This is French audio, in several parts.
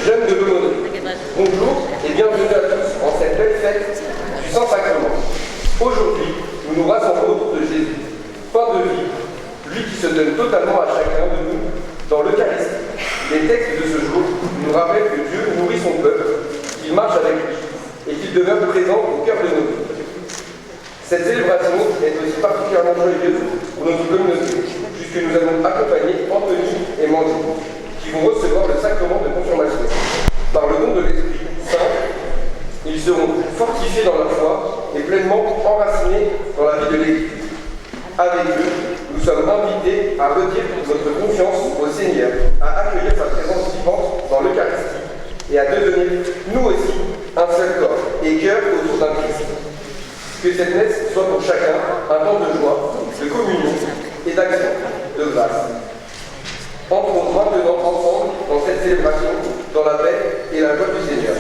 jeunes de l'aumônerie. Bonjour et bienvenue à tous en cette belle fête du Saint-Sacrement. Aujourd'hui, nous nous rassemblons autour de Jésus, pain de vie, lui qui se donne totalement à chacun de nous dans l'Eucharistie. Les textes de ce jour nous rappellent que Dieu nourrit son peuple, qu'il marche avec lui et qu'il demeure présent au cœur de nos vies. Cette célébration est aussi particulièrement joyeuse pour notre communauté, puisque nous allons accompagner Anthony et Mandy, qui vont recevoir le sacrement de confirmation. Par le don de l'Esprit Saint, ils seront fortifiés dans leur foi et pleinement enracinés dans la vie de l'Église. Avec eux, nous sommes invités à redire notre confiance au Seigneur, à accueillir sa présence vivante dans l'Eucharistie et à devenir, nous aussi, un seul corps et cœur autour d'un Christ. Que cette messe soit pour chacun un temps de joie, de communion et d'action, de grâce. Entrons maintenant ensemble dans cette célébration, dans la paix et la joie du Seigneur.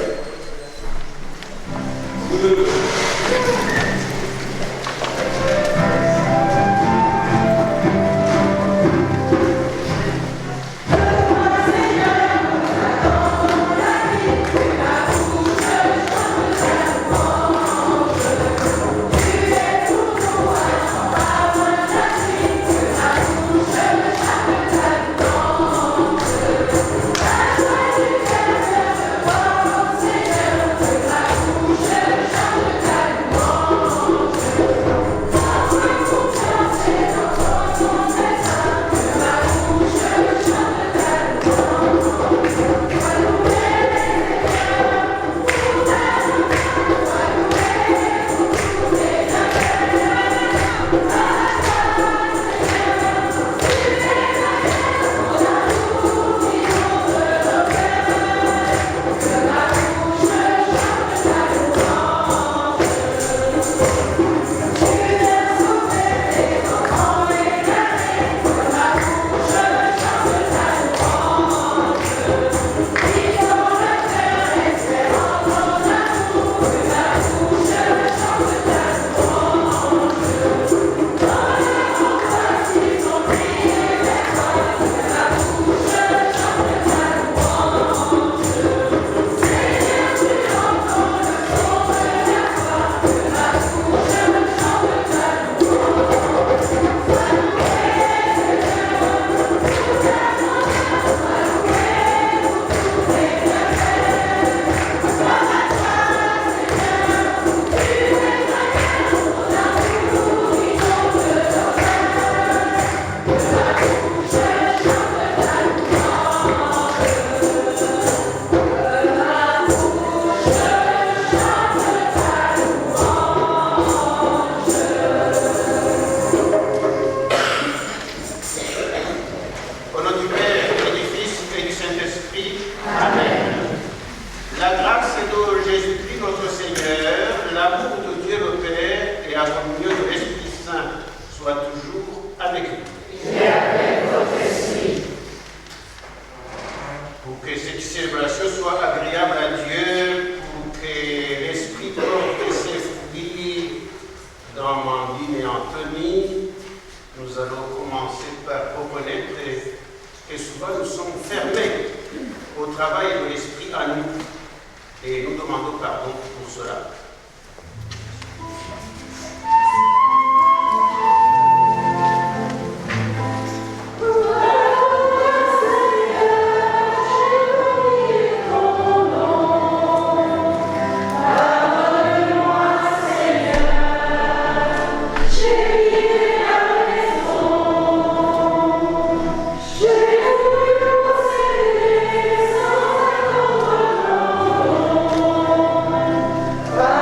Bye.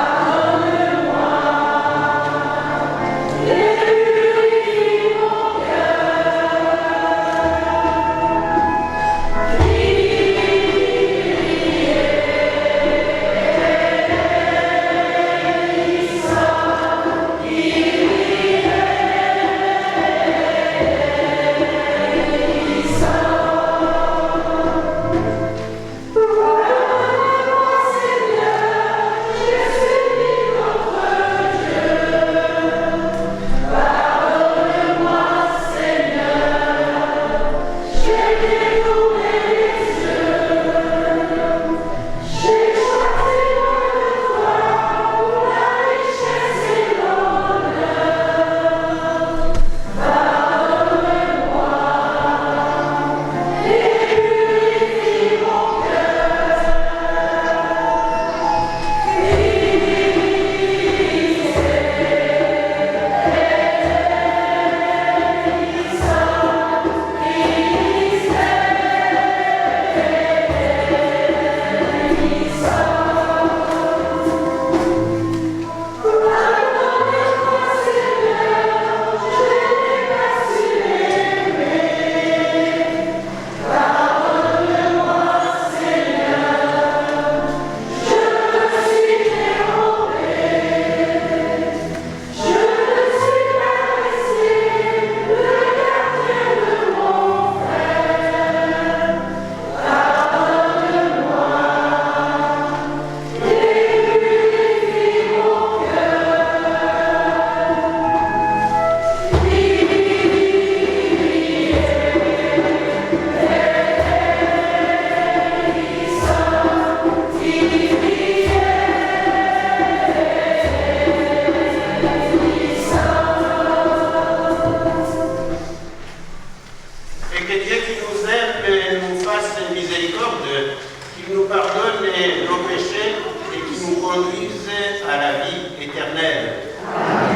miséricorde, qu'il nous pardonne nos péchés et qu'il nous conduise à la vie éternelle. Amen.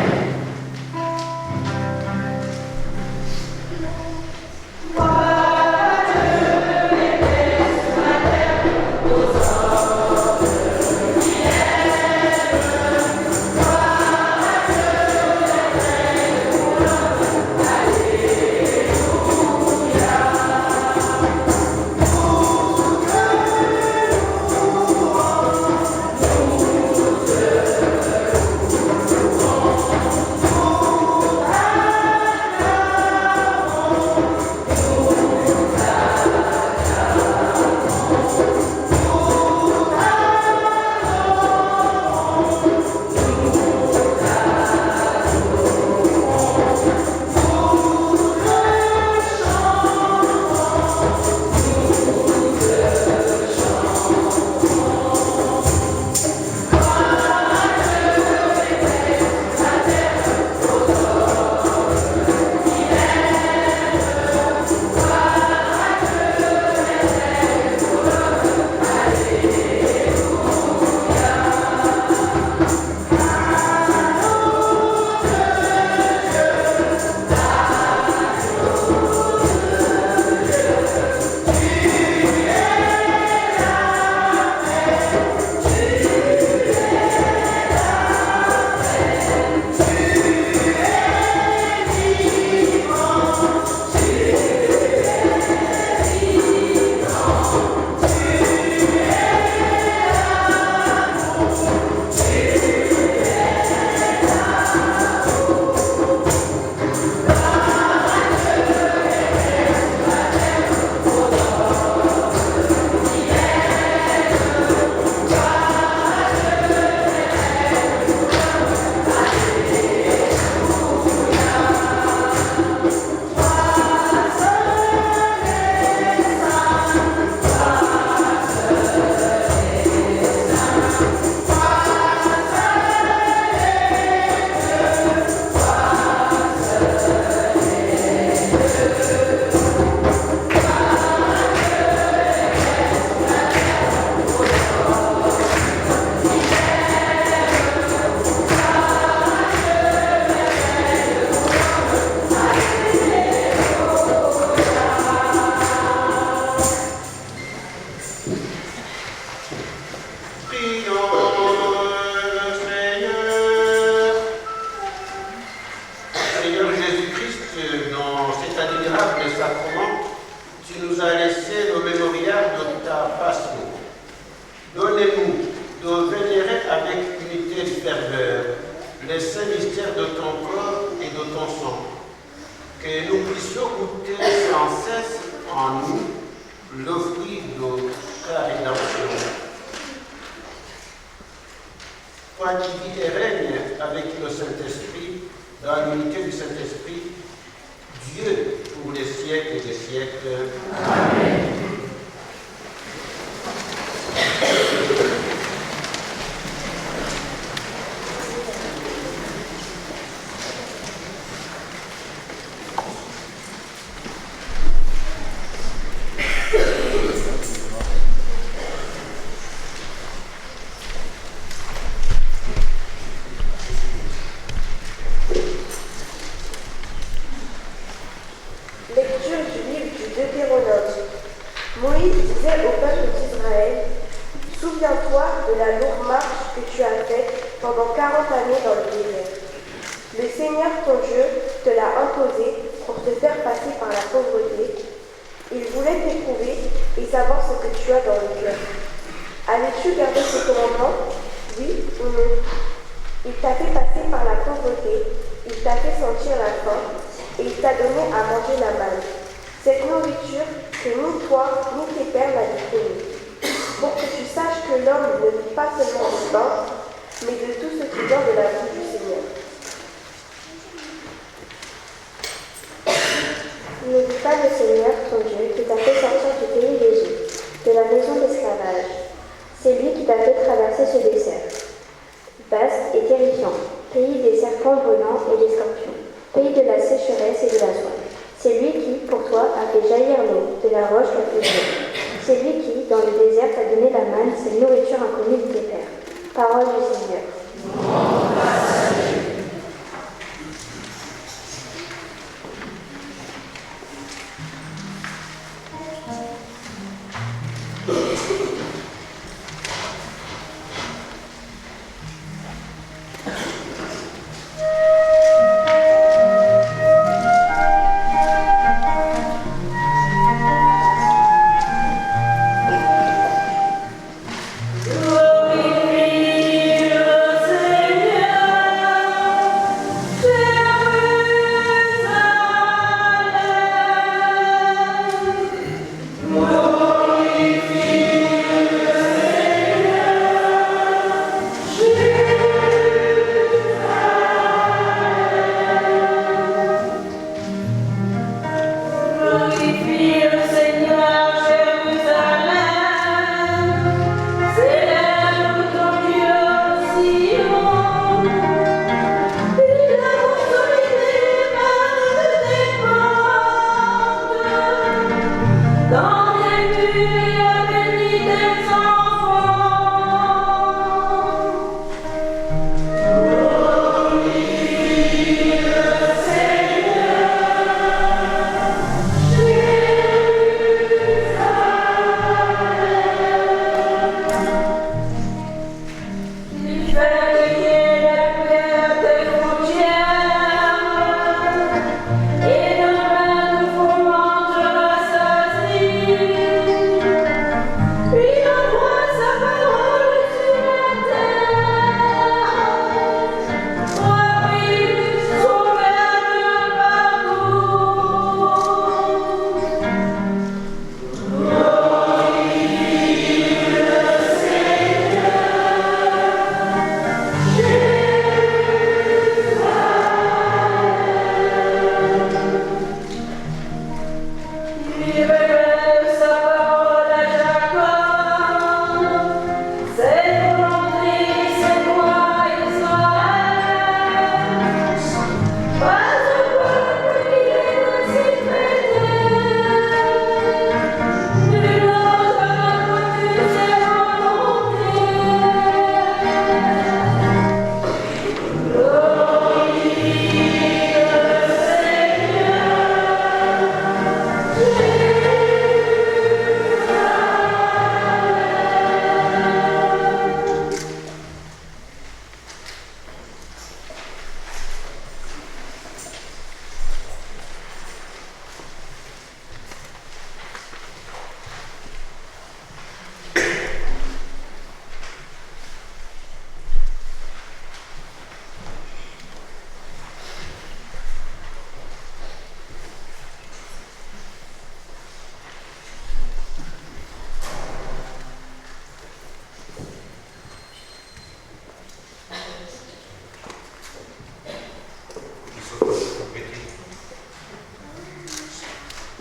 C'est lui qui, pour toi, a fait jaillir l'eau de la roche au plus haut. C'est lui dans le désert, t'a donné la manne, cette nourriture inconnue de tes pères. Parole du Seigneur.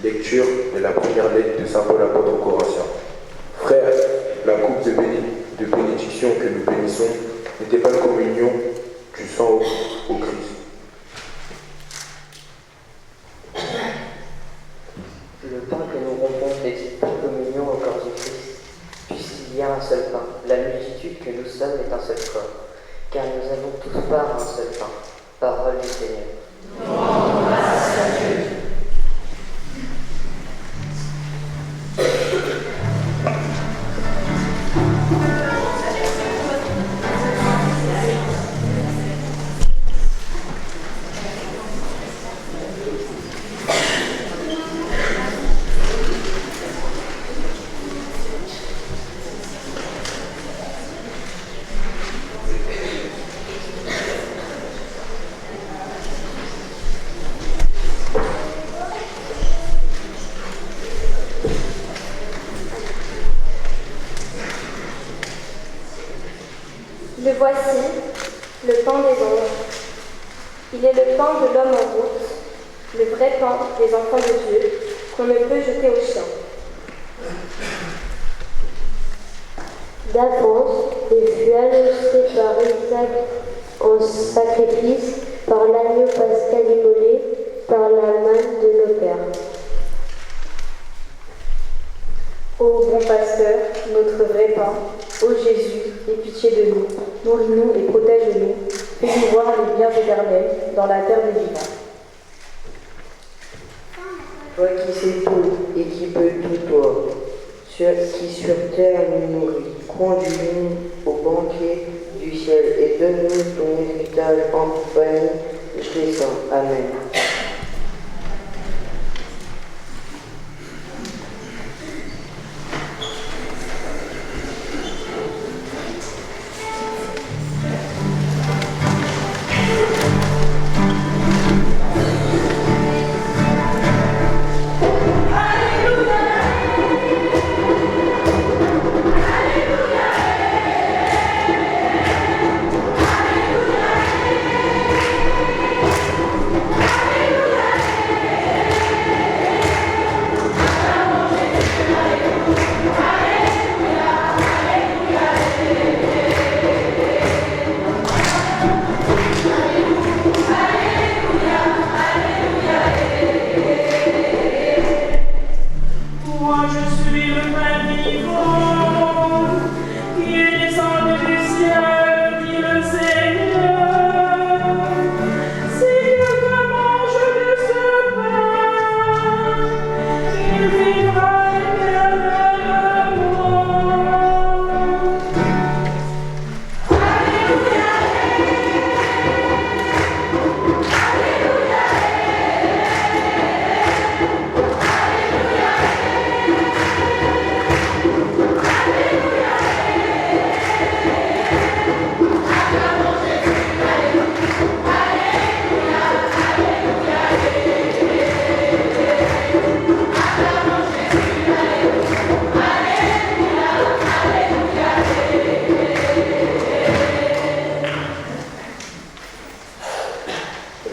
Lecture de la première lettre de Saint Paul apôtre aux Corinthiens. Frères, la coupe de bénédiction que nous bénissons n'était pas une communion du sang au Christ. Le pain que nous rompons n'est pas communion au corps du Christ, puisqu'il y a un seul pain. La multitude que nous sommes est un seul corps, car nous avons tous part à un seul pain. Parole du Seigneur. Le voici, le pain des anges. Il est le pain de l'homme en route, le vrai pain des enfants de Dieu, qu'on ne peut jeter aux chiens. D'avance, il fut annoncé par Isaac en sacrifice, par l'agneau pascal immolé, par la manne de nos pères. Ô bon pasteur, notre vrai pain, ô Jésus, aie pitié de nous, nourris-nous et protège-nous, fais-nous voir les biens éternels dans la terre des vivants. Toi qui sais tout et qui peux tout, toi, qui sur terre nous nourris, conduis-nous au banquet du ciel et donne-nous ton héritage en compagnie de tes saints. Amen.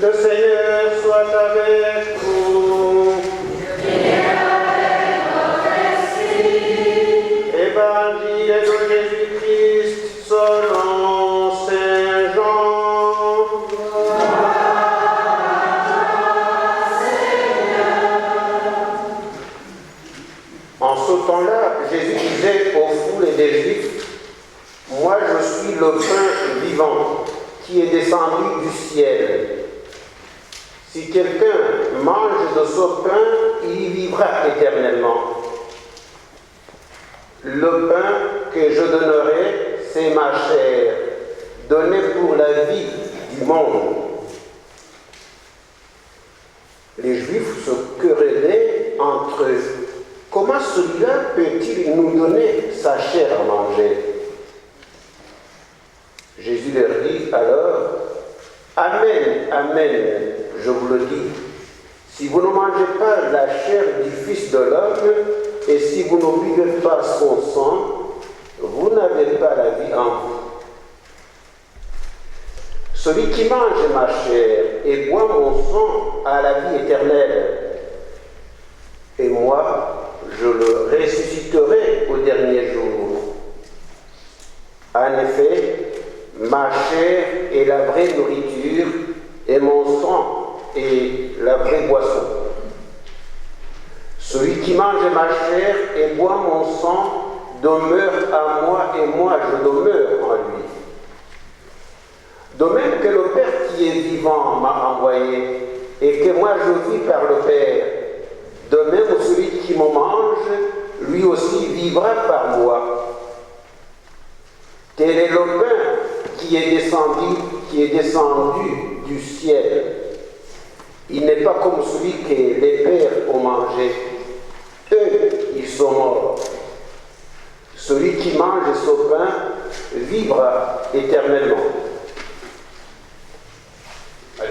Le Seigneur soit avec vous. Évangile de Jésus-Christ selon Saint Jean. En ce temps-là, Jésus disait aux foules et des Juifs, « Moi je suis le pain vivant qui est descendu du ciel. Si quelqu'un mange de ce pain, il y vivra éternellement. Le pain que je donnerai, c'est ma chair, donnée pour la vie du monde. » Les Juifs se querellaient entre eux. Comment celui-là peut-il nous donner sa chair à manger? Jésus leur dit alors, Amen, Amen, je vous le dis, si vous ne mangez pas la chair du Fils de l'homme et si vous ne buvez pas son sang, vous n'avez pas la vie en vous. Celui qui mange ma chair et boit mon sang a la vie éternelle, et moi, je le ressusciterai au dernier jour. En effet, ma chair est la vraie nourriture et mon sang est la vraie boisson. Celui qui mange ma chair et boit mon sang demeure à moi et moi je demeure en lui. De même que le Père qui est vivant m'a envoyé et que moi je vis par le Père, de même celui qui me mange, lui aussi vivra par moi. Tel est le pain qui est descendu du ciel. Il n'est pas comme celui que les pères ont mangé. Eux, ils sont morts. Celui qui mange ce pain vivra éternellement. Allez.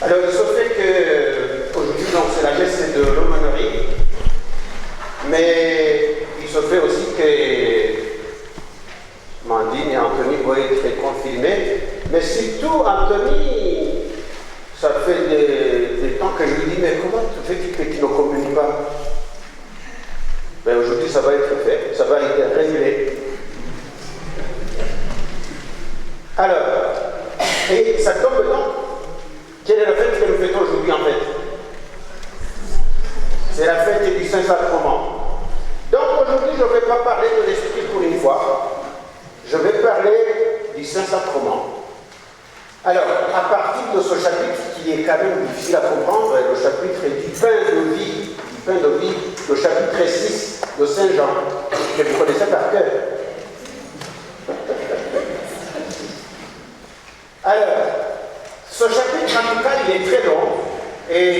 Alors, il se fait que aujourd'hui, c'est la messe de l'aumônerie, mais il se fait aussi que Mandine et Anthony vont être confirmés, mais surtout Anthony, ça fait des temps que je lui dis, mais comment tu fais que tu ne communies pas? Ben aujourd'hui, ça va être fait, ça va être réglé. Alors, et ça tombe donc, quelle est la fête que nous fêtons aujourd'hui en fait? C'est la fête du Saint-Sacrement. Donc aujourd'hui, je ne vais pas parler de l'Esprit pour une fois, je vais parler du Saint-Sacrement. Alors, à partir de ce chapitre qui est quand même difficile à comprendre, le chapitre du pain de vie, le chapitre 6 de Saint Jean, que vous connaissez par cœur. Alors, ce chapitre, en tout cas, il est très long, et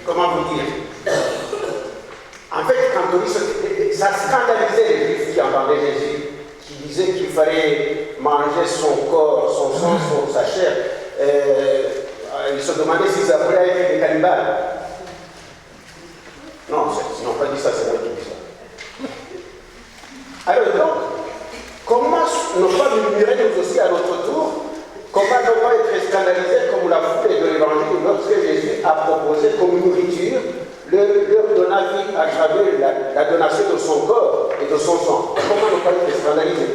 comment vous dire? En fait, quand on dit ça scandalisait les Juifs qui entendaient Jésus, qui disaient qu'il fallait manger son corps, son sang, sa chair. Ils se demandaient s'ils appelaient à être des cannibales. Non, ils n'ont pas dit ça, c'est moi qui dis ça. Alors donc, comment ne pas murmurer nous aussi à notre tour? Comment ne pas être scandalisés comme la foule de l'évangile lorsque Jésus a proposé comme nourriture leur donna vie à travers la donation de son corps et de son sang? Comment ne pas être scandalisé?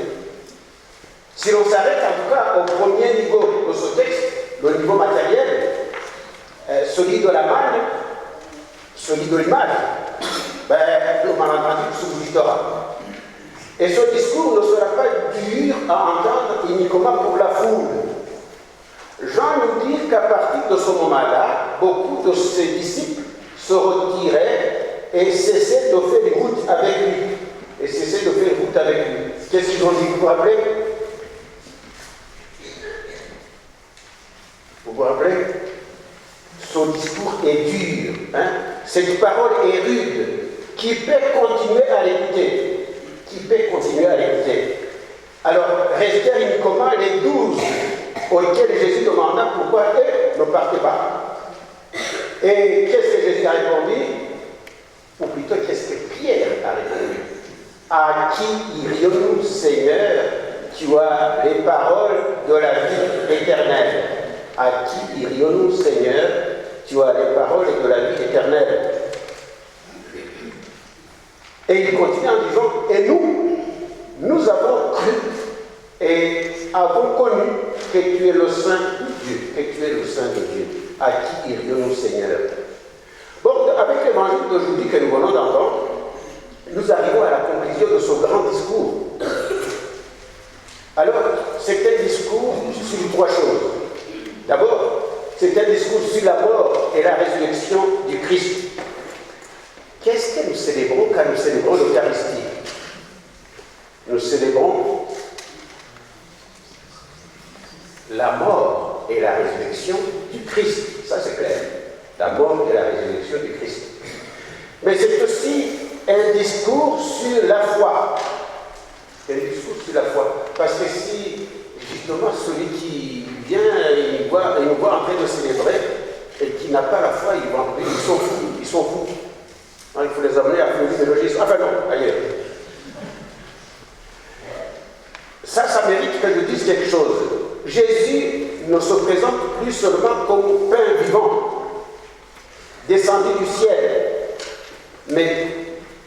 Si l'on s'arrête en tout cas au premier niveau de ce texte, le niveau matériel, celui de la manne, celui de l'image, le malentendu subsistera. Et ce discours ne sera pas dur à entendre uniquement pour la foule. Jean nous dit qu'à partir de ce moment-là, beaucoup de ses disciples se retiraient et cessaient de faire route avec lui. Qu'est-ce qu'ils ont dit? Vous vous rappelez? Vous vous rappelez? Son discours est dur. Cette parole est rude. Qui peut continuer à l'écouter? Alors, restèrent uniquement les 12 auxquels Jésus demanda pourquoi eux ne partaient pas. Et qu'est-ce que Jésus a répondu? Ou plutôt, qu'est-ce que Pierre a répondu? À qui irions-nous, Seigneur? Tu as les paroles de la vie éternelle. À qui irions-nous, Seigneur? Tu as les paroles de la vie éternelle. Et il continue en disant, et nous avons cru et avons connu que tu es le Saint de Dieu, À qui irions-nous, Seigneur? Bon, avec l'évangile d'aujourd'hui que nous venons d'entendre, nous arrivons à la conclusion de ce grand discours. Alors, c'est un discours sur 3 choses. D'abord, c'est un discours sur la mort et la résurrection du Christ. Qu'est-ce que nous célébrons quand nous célébrons l'Eucharistie? Nous célébrons la mort et la résurrection du Christ. Ça, c'est clair. La mort et la résurrection du Christ. Mais c'est aussi un discours sur la foi. C'est un discours sur la foi. Parce que si, justement, celui qui vient, il nous voit en train de célébrer, et qui n'a pas la foi, ils sont fous. Il faut les amener à faire une logisme. Enfin non, ailleurs. Ça mérite que je dise quelque chose. Jésus ne se présente plus seulement comme pain vivant, descendu du ciel, mais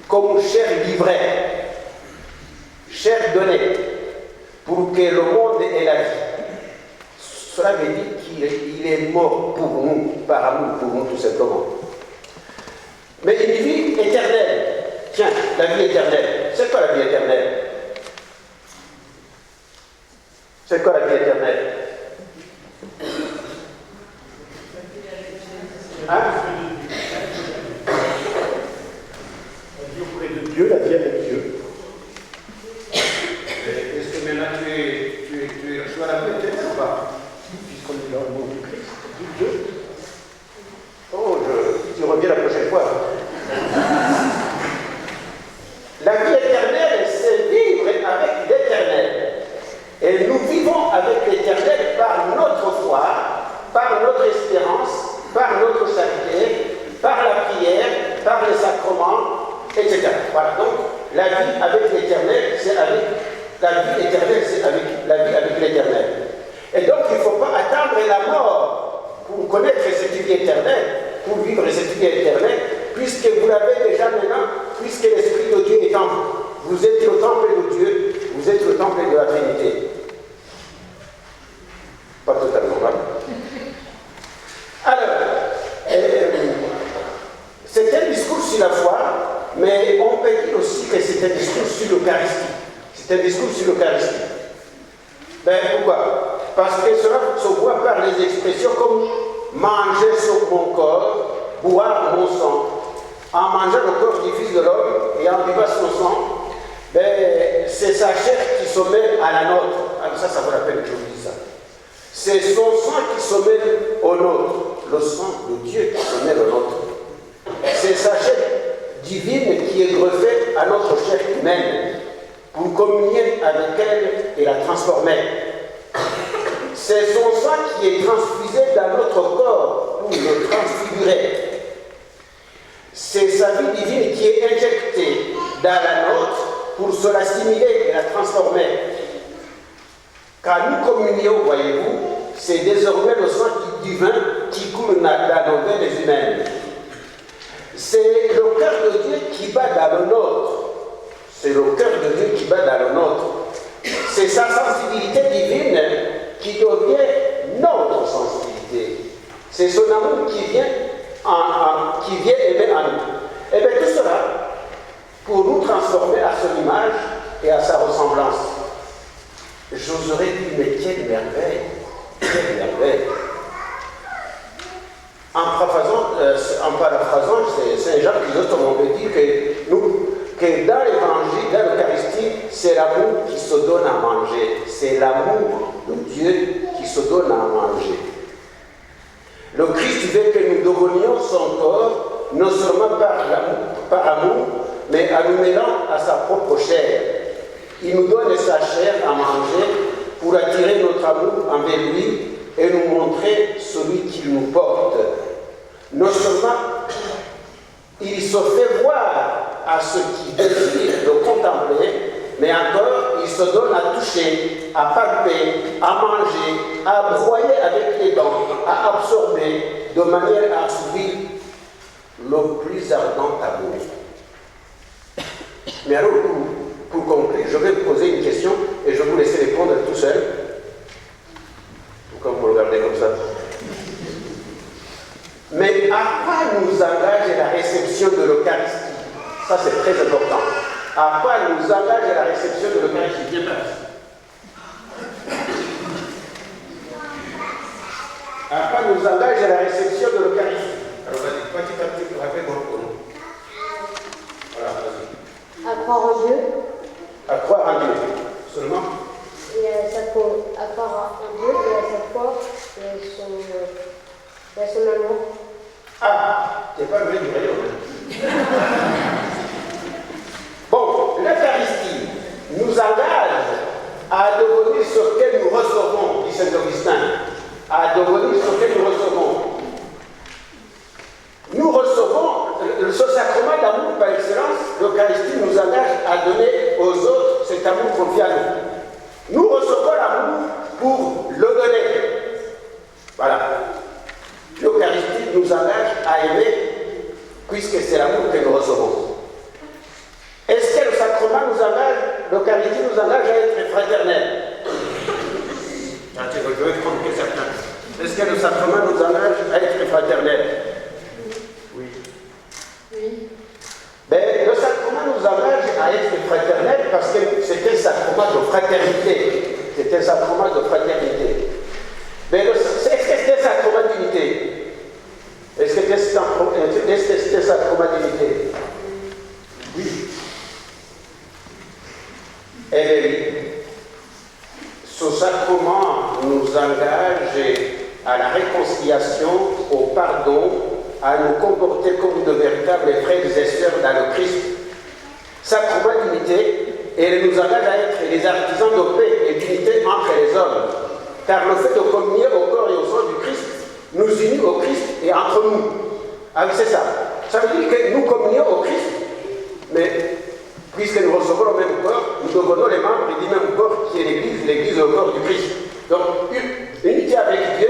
comme chair livrée, chair donnée, pour que le monde ait la vie. Cela veut dire qu'il est mort pour nous, par amour pour nous tout simplement. Mais une vie éternelle. Tiens, la vie éternelle. C'est quoi la vie éternelle? C'est quoi la vie éternelle? La vie auprès de Dieu, la vie avec Dieu. Est-ce que maintenant tu reçois la vie éternelle ou pas? Puisqu'on est dans le monde du Christ, du Dieu. Oh, tu reviens la prochaine fois. La vie éternelle, c'est vivre avec l'éternel. Et nous vivons avec l'éternel par notre foi, par notre espérance la vie avec l'Éternel, c'est avec la vie éternelle, c'est avec la vie avec l'Éternel. Et donc, il ne faut pas attendre la mort pour connaître cette vie éternelle, pour vivre cette vie éternelle, puisque vous l'avez déjà maintenant, puisque l'Esprit de Dieu est en vous. Vous êtes le temple de Dieu, vous êtes le temple de la Trinité. Pas totalement, hein? Alors, c'est un discours sur la foi, mais on peut dire aussi que c'est un discours sur l'Eucharistie. C'est un discours sur l'Eucharistie. Ben pourquoi? Parce que cela se voit par les expressions comme manger sur mon corps, boire mon sang. En mangeant le corps du Fils de l'homme et en buvant son sang, ben, c'est sa chair qui se mêle à la nôtre. Alors ça vaut la peine que je vous dise ça. C'est son sang qui se mêle au nôtre. Le sang de Dieu qui se mêle au nôtre. C'est sa chair divine qui est greffée à notre chair humaine pour communier avec elle et la transformer. C'est son sang qui est transfusé dans notre corps pour le transfigurer. C'est sa vie divine qui est injectée dans la nôtre pour se l'assimiler et la transformer. Quand nous communions, voyez-vous, c'est désormais le sang divin qui coule dans nos veines humaines. C'est le cœur de Dieu qui bat dans le nôtre. C'est le cœur de Dieu qui bat dans le nôtre. C'est sa sensibilité divine qui devient notre sensibilité. C'est son amour qui vient aimer en nous. Et bien tout cela pour nous transformer à son image et à sa ressemblance. J'oserais dire, mais quelle merveille! Quelle merveille! En paraphrasant, c'est Saint Jacques Chrysostome, on peut dire que dans l'évangile, dans l'Eucharistie, c'est l'amour qui se donne à manger. C'est l'amour de Dieu qui se donne à manger. Le Christ veut que nous devenions son corps, non seulement par amour, mais en nous mêlant à sa propre chair. Il nous donne sa chair à manger pour attirer notre amour envers lui et nous montrer celui qu'il nous porte. Non seulement il se fait voir à ceux qui désirent le contempler, mais encore il se donne à toucher, à palper, à manger, à broyer avec les dents, à absorber, de manière à assouvir le plus ardent amour. Mais alors, pour conclure, je vais vous poser une question et je vais vous laisser répondre tout seul. Pourquoi vous me regardez comme ça? Mais à quoi nous engage la réception de l'Eucharistie? Ça, c'est très important. À quoi nous engage la réception de l'Eucharistie? Viens par ici. À quoi nous engage la réception de l'Eucharistie? Alors, vas-y, petit à petit, rappelle-moi pour nous. Voilà, vas-y. À croire en Dieu. À croire en Dieu. Seulement? Et à croire en Dieu et à sa foi et à son amour. Ah, t'es pas le du rayon. Bon, l'Eucharistie nous engage à devenir ce que nous recevons, dit Saint Augustin. À devenir ce que nous recevons. Nous recevons ce sacrement d'amour par excellence. L'Eucharistie nous engage à donner aux autres cet amour confié à nous. Nous recevons l'amour pour le donner. Voilà. L'Eucharistie nous engage à aimer, puisque c'est l'amour que nous recevons. Est-ce que le sacrement nous engage, l'Eucharistie nous engage à être fraternels? Je vais prendre que certains. Est-ce que le sacrement nous engage à être fraternels? Oui. Oui. Ben, le sacrement nous engage à être fraternels parce que c'est un sacrement de fraternité. C'est un sacrement de fraternité. Mais est-ce que c'est un sacrement d'unité? Est-ce que c'est un sacrement d'unité? Oui. Eh bien oui. Ce sacrement nous engage à la réconciliation, au pardon, à nous comporter comme de véritables frères et sœurs dans le Christ. Sacrement d'unité, et elle nous engage à être les artisans de paix et d'unité entre les hommes. Car le fait de communier au corps et au sang du Christ nous unit au Christ et entre nous. Ah oui, c'est ça. Ça veut dire que nous communions au Christ, mais puisque nous unité avec Dieu,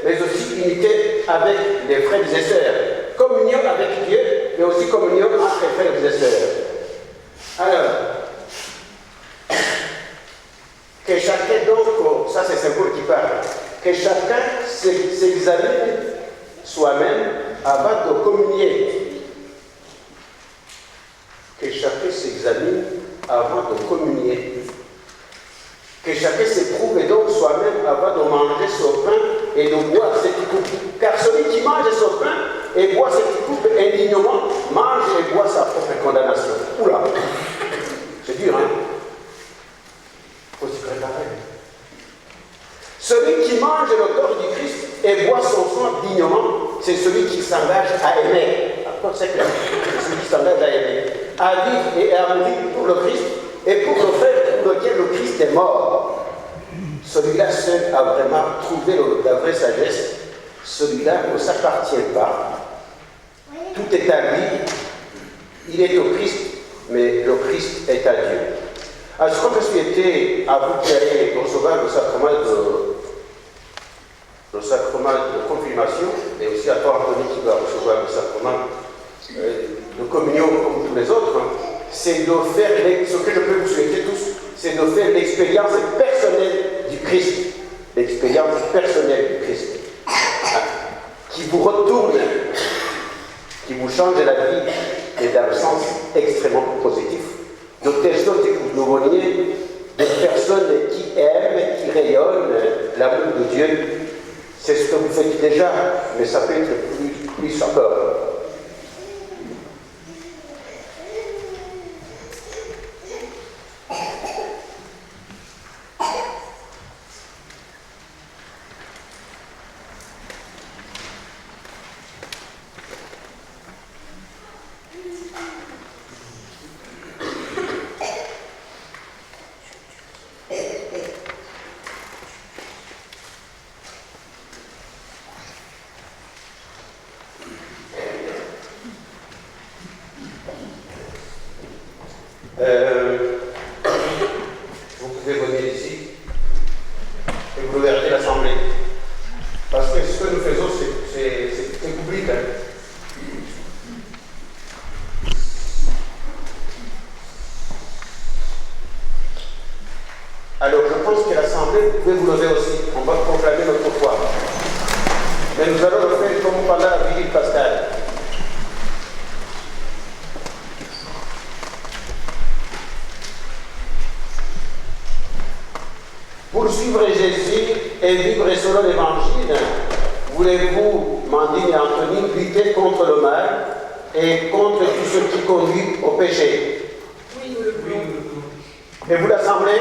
mais aussi unité avec les frères et sœurs. Communion avec Dieu, mais aussi communion entre les frères et sœurs. Alors, que chacun donc, ça c'est Saint-Paul qui parle, que chacun s'examine soi-même avant de communier. Que chacun s'examine avant de communier. Que chacun s'éprouve donc soi-même avant de manger son pain et de boire cette coupe. Car celui qui mange son pain et boit cette coupe indignement mange et boit sa propre condamnation. Oula, c'est dur, hein? Il faut s'y préparer. Celui qui mange le corps du Christ et boit son sang dignement, c'est celui qui s'engage à aimer. C'est clair. C'est celui qui s'engage à aimer, à vivre et à mourir pour le Christ et pour le frère pour lequel le Christ est mort. Celui-là seul a vraiment trouvé la vraie sagesse. Celui-là ne s'appartient pas. Tout est à lui. Il est au Christ, mais le Christ est à Dieu. Alors, je crois que c'était à vous qui allez recevoir le sacrement de confirmation, et aussi à toi, Anthony, qui va recevoir le sacrement de communion comme tous les autres. C'est de faire, ce que je peux vous souhaiter tous, c'est de faire l'expérience personnelle du Christ. L'expérience personnelle du Christ. Qui vous retourne, qui vous change la vie, et dans le sens extrêmement positif. De telle sorte que vous deveniez des personnes qui aiment, qui rayonnent l'amour de Dieu. C'est ce que vous faites déjà, mais ça peut être plus encore. Vous pouvez venir ici et vous ouvrez l'assemblée. Parce que ce que nous faisons, c'est public. Hein. Alors, je pense que l'assemblée, vous pouvez vous lever aussi. On va proclamer notre foi. Mais nous allons le faire comme pendant la vigile pascale. Pour suivre Jésus et vivre selon l'Évangile, voulez-vous, Mandine et Anthony, lutter contre le mal et contre tout ce qui conduit au péché? Oui, nous le voulons. Et vous l'assemblée?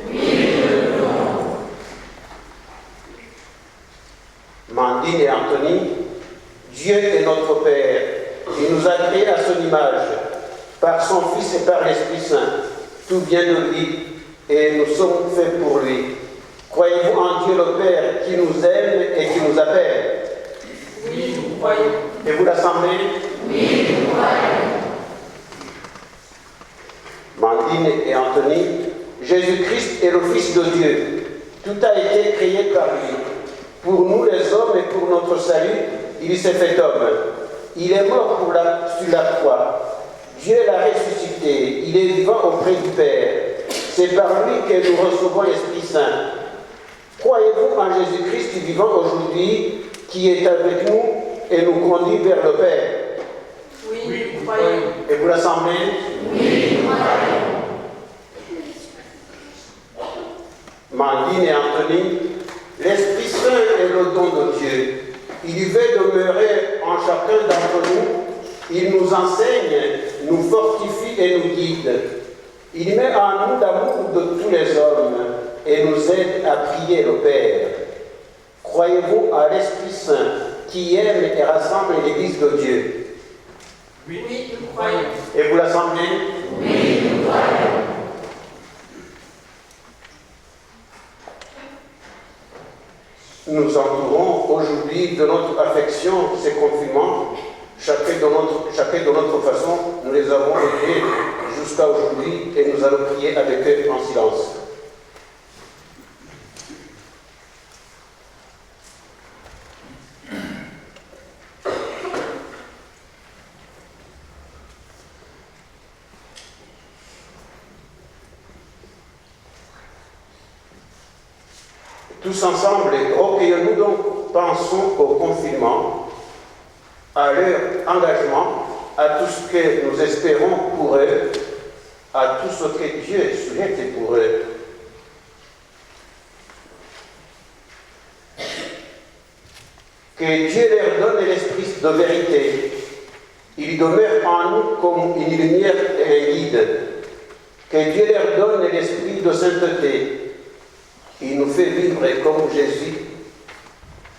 Oui, nous le voulons. Mandine et Anthony, Dieu est notre Père. Il nous a créés à son image, par son Fils et par l'Esprit Saint. Tout vient de lui. Et nous sommes faits pour lui. Croyez-vous en Dieu le Père qui nous aime et qui nous appelle? Oui, nous croyons. Et vous l'assemblée? Oui, nous croyons. Mandine et Anthony, Jésus-Christ est le Fils de Dieu. Tout a été créé par lui. Pour nous les hommes et pour notre salut, il s'est fait homme. Il est mort sur la croix. Dieu l'a ressuscité. Il est vivant auprès du Père. C'est par lui que nous recevons l'Esprit Saint. Croyez-vous en Jésus-Christ vivant aujourd'hui, qui est avec nous et nous conduit vers le Père? Oui, nous croyons. Et vous l'assemblée? Oui, nous croyons. Mandine et Anthony, l'Esprit Saint est le don de Dieu. Il veut demeurer en chacun d'entre nous. Il nous enseigne, nous fortifie et nous guide. Il met en nous l'amour de tous les hommes et nous aide à prier le Père. Croyez-vous à l'Esprit Saint qui aime et rassemble l'Église de Dieu? Oui, nous croyons. Et vous l'assemblée? Oui, nous croyons. Nous entourons aujourd'hui de notre affection ces confinements. Chacun de notre façon, nous les avons aidés jusqu'à aujourd'hui et nous allons prier avec eux en silence. Tous ensemble, recueillons-nous donc, pensons au confinement, à leur engagement, à tout ce que nous espérons pour eux, à tout ce que Dieu souhaite pour eux. Que Dieu leur donne l'esprit de vérité. Il demeure en nous comme une lumière et un guide. Que Dieu leur donne l'esprit de sainteté. Il nous fait vivre comme Jésus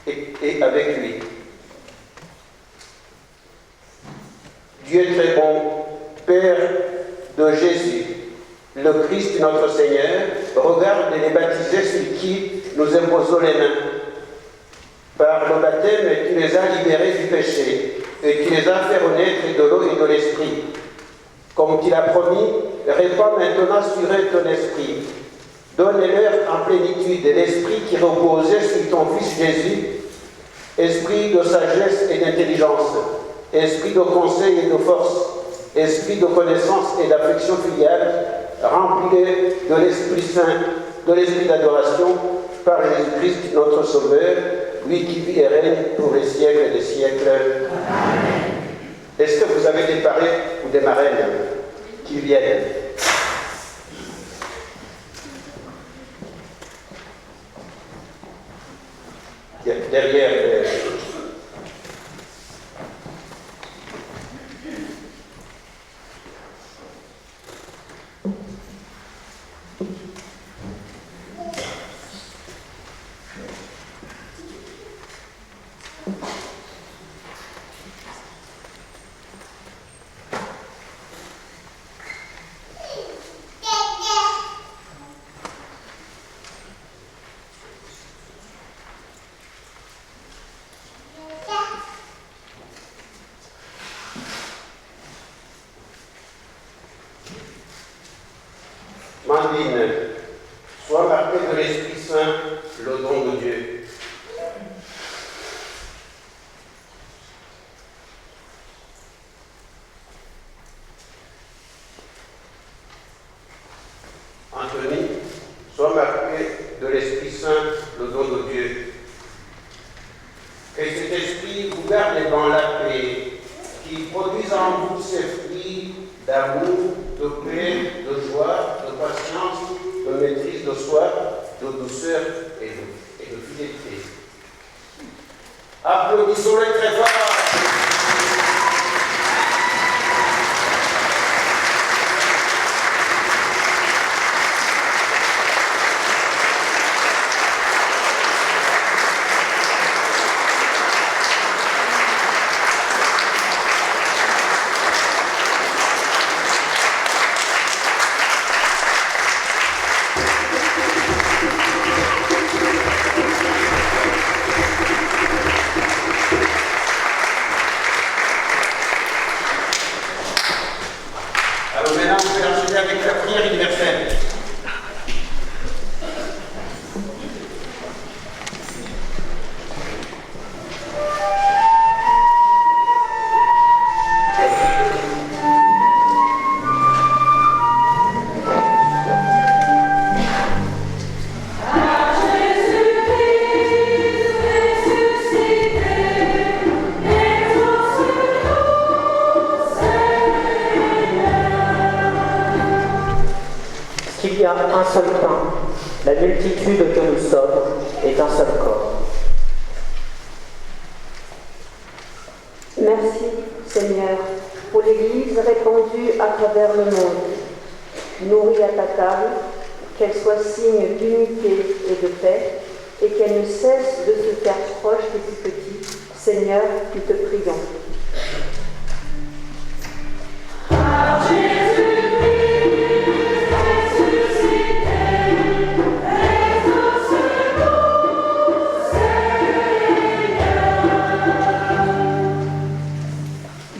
et avec lui. Dieu est très bon, Père de Jésus, le Christ notre Seigneur, regarde les baptisés sur qui nous imposons les mains. Par le baptême, tu les as libérés du péché et tu les as fait renaître de l'eau et de l'esprit. Comme tu l'as promis, répands maintenant sur eux ton esprit. Donne-leur en plénitude l'esprit qui reposait sur ton Fils Jésus, esprit de sagesse et d'intelligence, esprit de conseil et de force, esprit de connaissance et d'affection filiale, remplis-les de l'Esprit Saint, de l'Esprit d'adoration, par Jésus-Christ notre Sauveur, lui qui vit et règne pour les siècles des siècles. Amen. Est-ce que vous avez des parrains ou des marraines qui viennent? Derrière. Mandine, sois marquée de l'Esprit Saint, le don de Dieu. Anthony, sois marqué de l'Esprit Saint, le don de Dieu. Que cet esprit vous garde dans la paix, qui produise en vous ces fruits d'amour, de paix, de joie, de patience, de maîtrise de soi, de douceur et de fidélité. Applaudissons-les très fort. Avec la prière universelle. Il y a un seul pain, la multitude que nous sommes est un seul corps. Merci, Seigneur, pour l'Église répandue à travers le monde, nourrie à ta table, qu'elle soit signe d'unité et de paix, et qu'elle ne cesse de se faire proche des plus petits. Seigneur, nous te prions.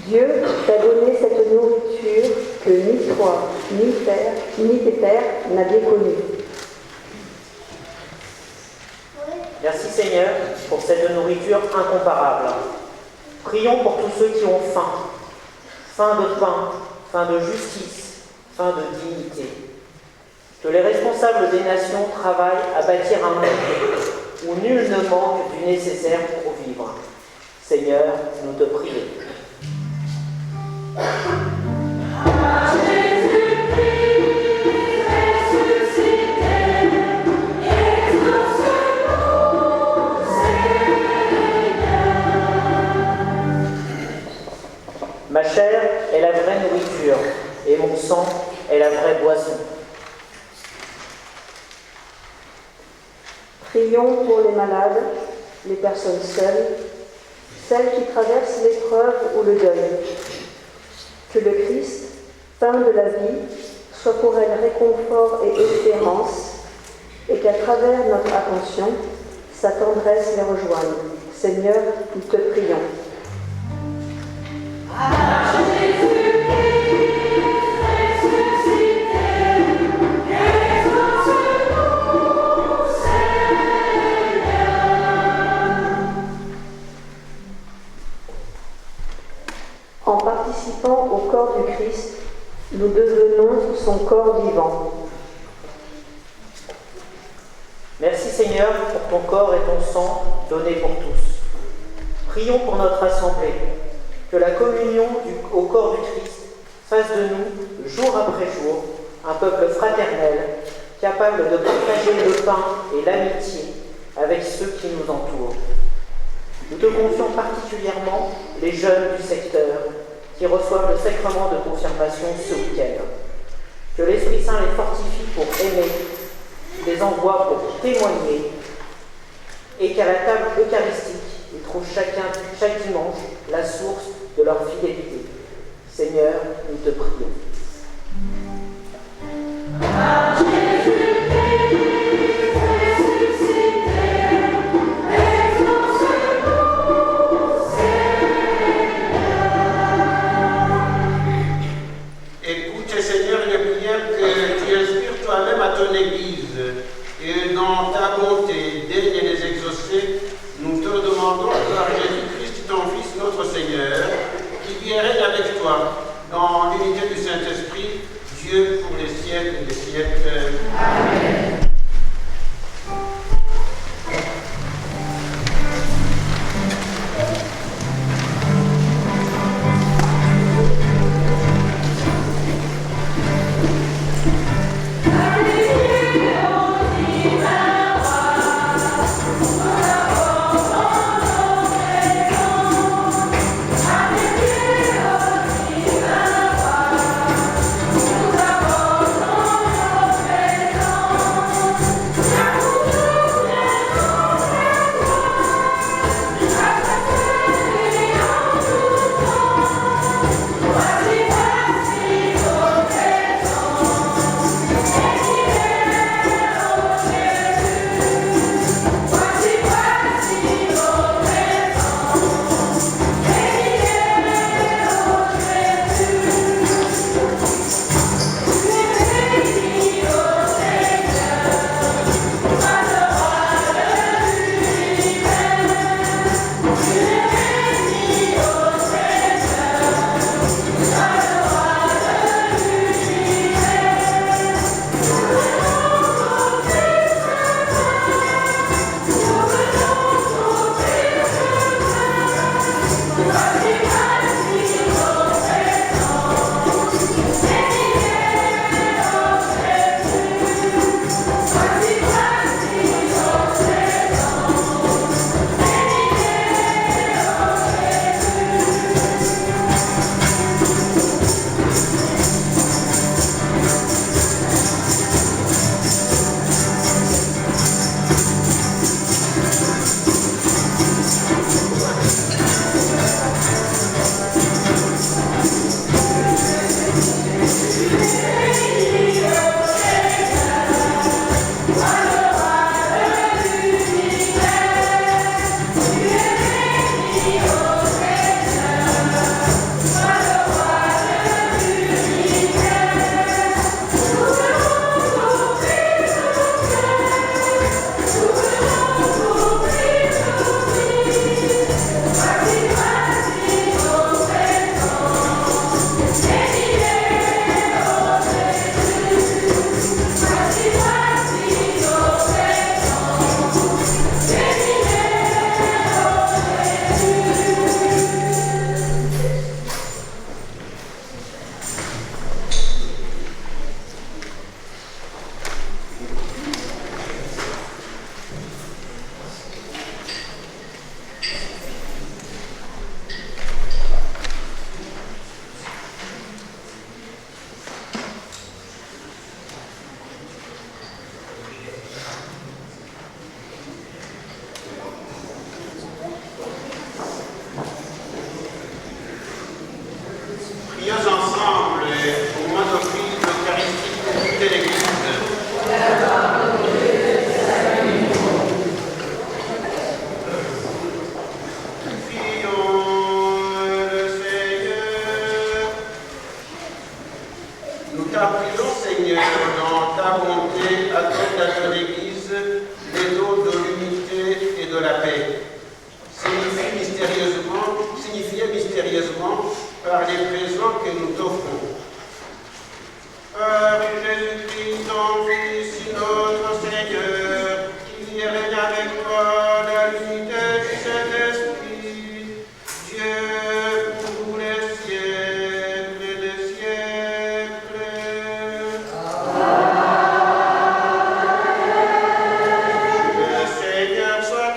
Dieu t'a donné cette nourriture que ni toi, ni tes pères n'avaient connue. Merci Seigneur pour cette nourriture incomparable. Prions pour tous ceux qui ont faim. Faim de pain, faim de justice, faim de dignité. Que les responsables des nations travaillent à bâtir un monde où nul ne manque du nécessaire pour vivre. Seigneur, nous te prions. Ma chair est la vraie nourriture et mon sang est la vraie boisson. Prions pour les malades, les personnes seules, celles qui traversent l'épreuve ou le deuil. Que le Christ, pain de la vie, soit pour elles réconfort et espérance, et qu'à travers notre attention, sa tendresse les rejoigne. Seigneur, nous te prions. En participant au corps du Christ, nous devenons son corps vivant. Merci Seigneur pour ton corps et ton sang donnés pour tous. Prions pour notre assemblée, que la communion au corps du Christ fasse de nous, jour après jour, un peuple fraternel, capable de partager le pain et l'amitié avec ceux qui nous entourent. Nous te confions particulièrement les jeunes du secteur qui reçoivent le sacrement de confirmation ce week-end. Que l'Esprit Saint les fortifie pour aimer, les envoie pour témoigner, et qu'à la table eucharistique, ils trouvent chaque dimanche la source de leur fidélité. Seigneur, nous te prions. Écoute, Seigneur, les prières que tu inspires toi-même à ton Église, et dans ta bonté, daigne les exaucer. Nous te demandons par Jésus-Christ, ton Fils, notre Seigneur, qui vit et règne avec toi, dans l'unité du Saint-Esprit, Dieu pour les siècles des siècles.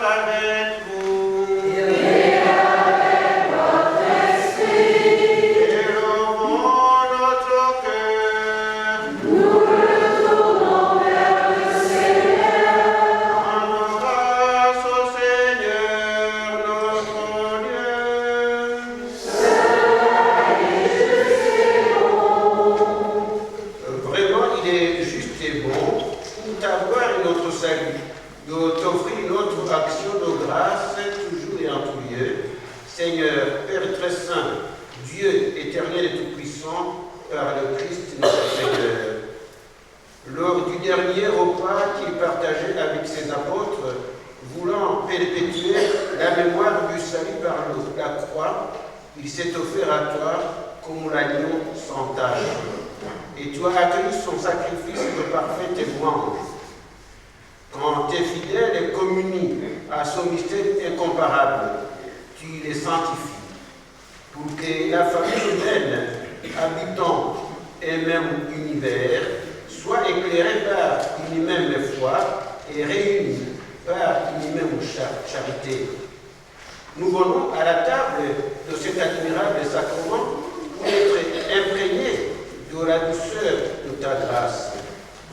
soit avec vous. Et avec votre esprit. Élevons notre cœur. Nous le tournons vers le Seigneur. Rendons grâce au Seigneur notre Dieu. Vraiment, il est juste et bon pour t'avoir et notre salut, de t'offrir notre action de grâce toujours et en tout lieu. Seigneur, Père très saint, Dieu éternel et tout-puissant, par le Christ notre Seigneur. Lors du dernier repas qu'il partageait avec ses apôtres, voulant perpétuer la mémoire du salut par la croix, il s'est offert à toi comme l'agneau sans tache. Et tu as accueilli son sacrifice de parfaite louange. Quand tes fidèles communient à son mystère incomparable, tu les sanctifies, pour que la famille humaine, habitant un même univers, soit éclairée par une même foi et réunie par une même charité. Nous venons à la table de cet admirable sacrement pour être imprégnés de la douceur de ta grâce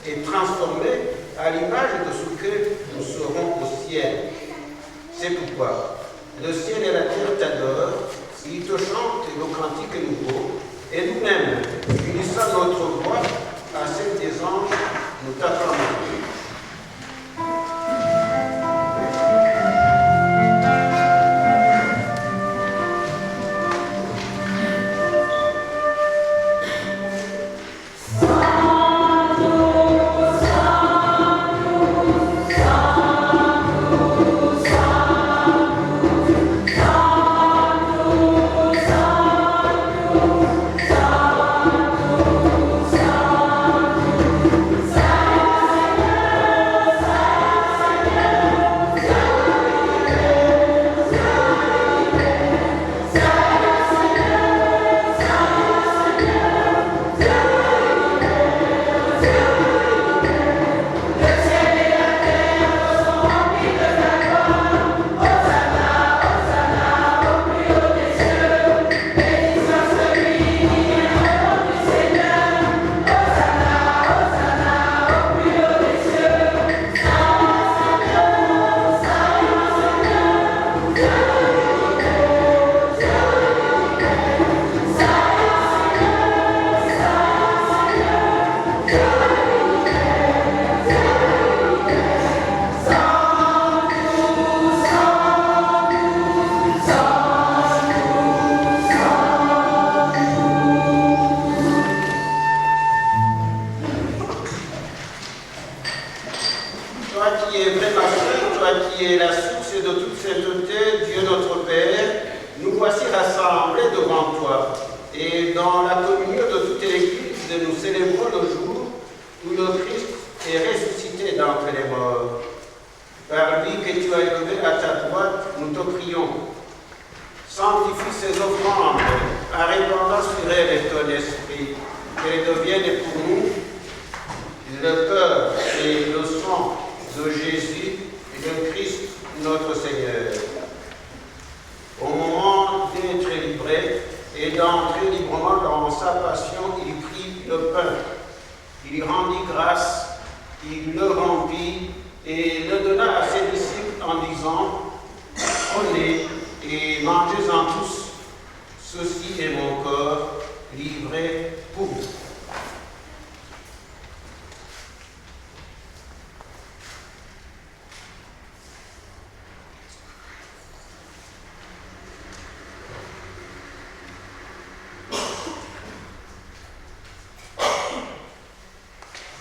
et transformés à l'image de ce que nous serons au ciel. C'est pourquoi le ciel et la terre t'adorent, ils te chantent le cantique nouveau, et nous-mêmes, unissant notre voix à celle des anges, nous t'acclamons.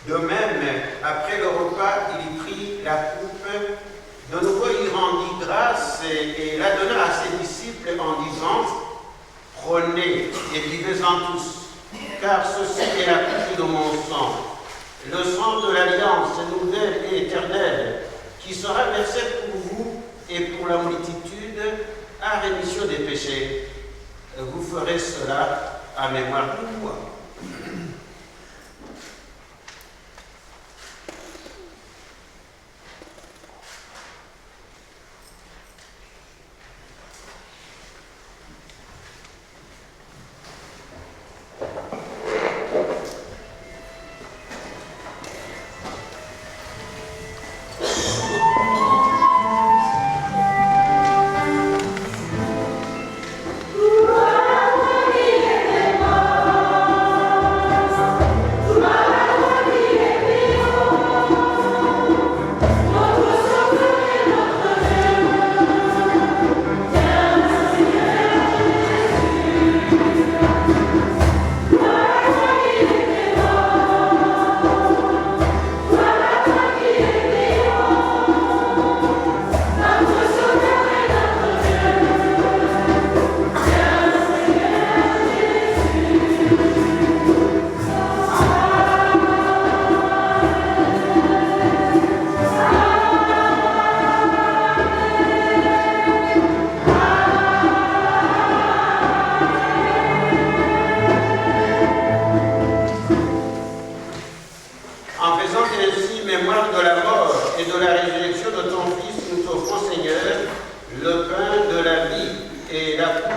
De même, après le repas, il prit la coupe, de nouveau il rendit grâce et la donna à ses disciples en disant, « Prenez et buvez-en tous, car ceci est la coupe de mon sang, le sang de l'alliance nouvelle et éternelle, qui sera versé pour vous et pour la multitude à rémission des péchés. Vous ferez cela à mémoire de moi. »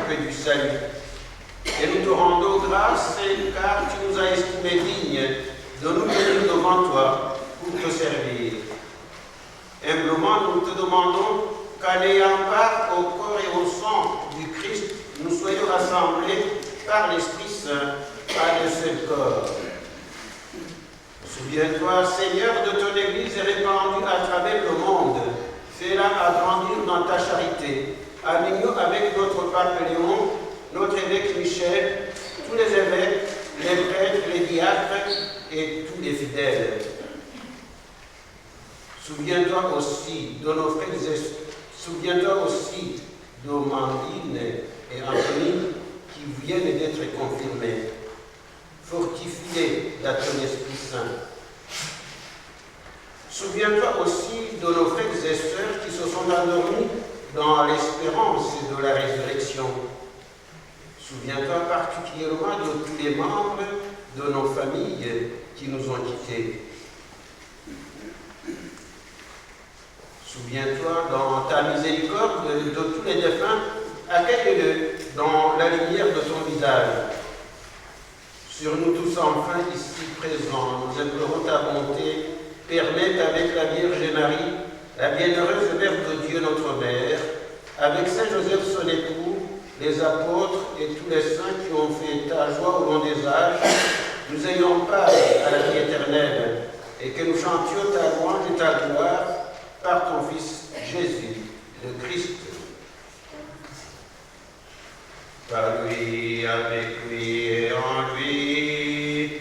marque du salut. Et nous te rendons grâce car tu nous as estimés dignes de nous tenir devant toi pour te servir. Humblement, nous te demandons qu'en ayant part au corps et au sang du Christ, nous soyons rassemblés par l'Esprit Saint à un seul corps. Souviens-toi, Seigneur, de ton Église répandue à travers le monde. Fais-la agrandir dans ta charité. Aligne-nous avec notre pape Léon, notre évêque Michel, tous les évêques, les prêtres, les diacres et tous les fidèles. Souviens-toi aussi de nos frères et sœurs. Souviens-toi aussi de Mandine et Anthony qui viennent d'être confirmés. Fortifie-les dans ton Esprit Saint. Souviens-toi aussi de nos frères et sœurs qui se sont endormis dans l'espérance de la résurrection. Souviens-toi particulièrement de tous les membres de nos familles qui nous ont quittés. Souviens-toi dans ta miséricorde de tous les défunts, accueille-le dans la lumière de ton visage. Sur nous tous enfin ici présents, nous implorons ta bonté, permette avec la Vierge Marie, la bienheureuse Mère de Dieu notre Mère, avec Saint Joseph son époux, les apôtres et tous les saints qui ont fait ta joie au long des âges, nous ayons part à la vie éternelle et que nous chantions ta louange et ta gloire par ton Fils Jésus, le Christ. Par lui, avec lui et en lui.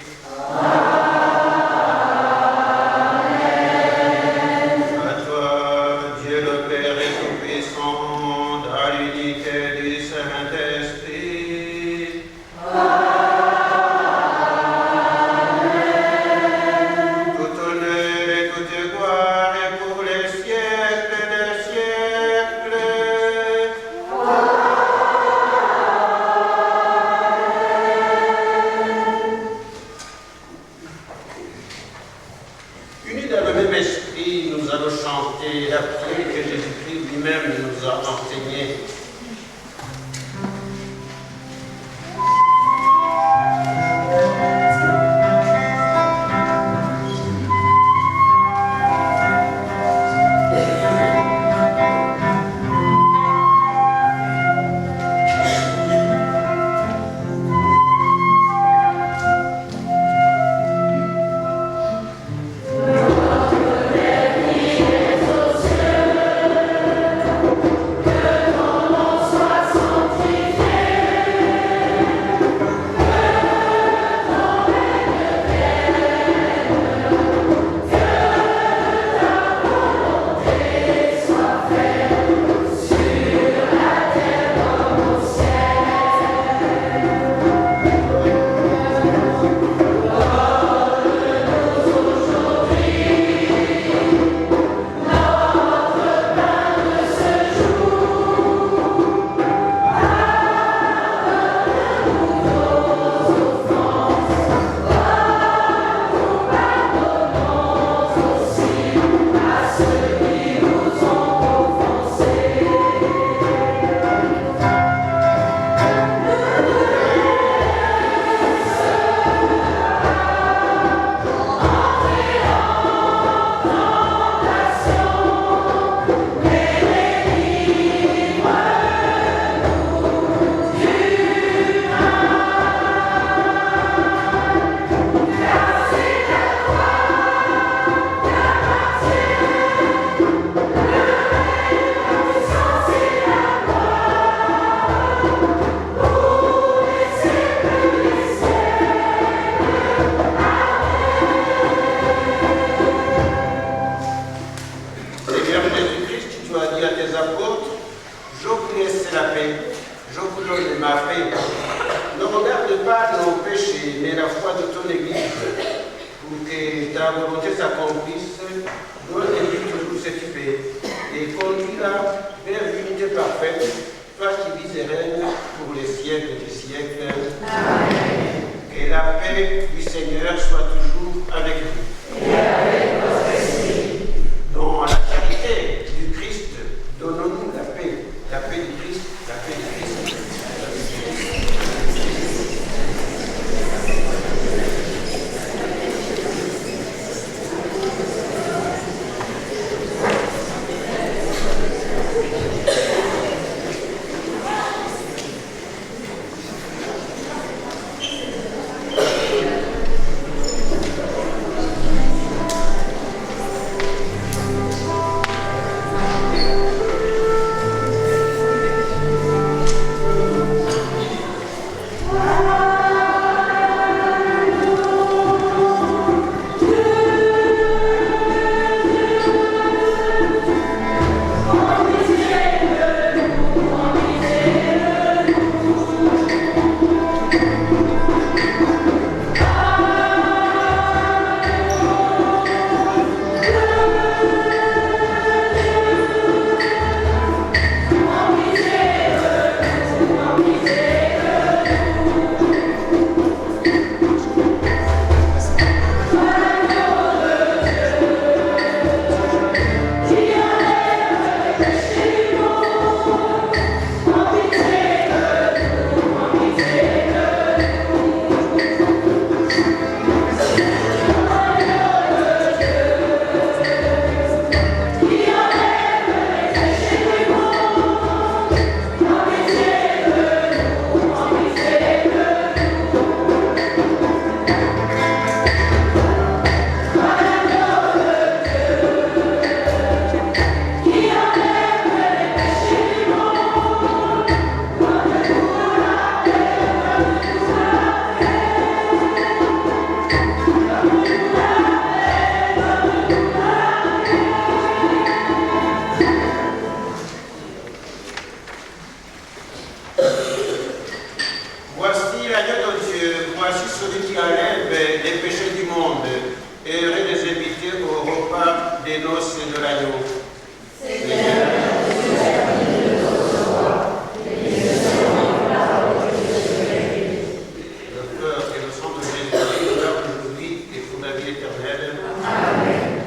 La paix du Christ, la paix du Christ. enlève les péchés du monde et aurait des invités au repas des noces de l'agneau. Le cœur et le sang de Jésus, demeurent aujourd'hui et pour la vie éternelle. Amen.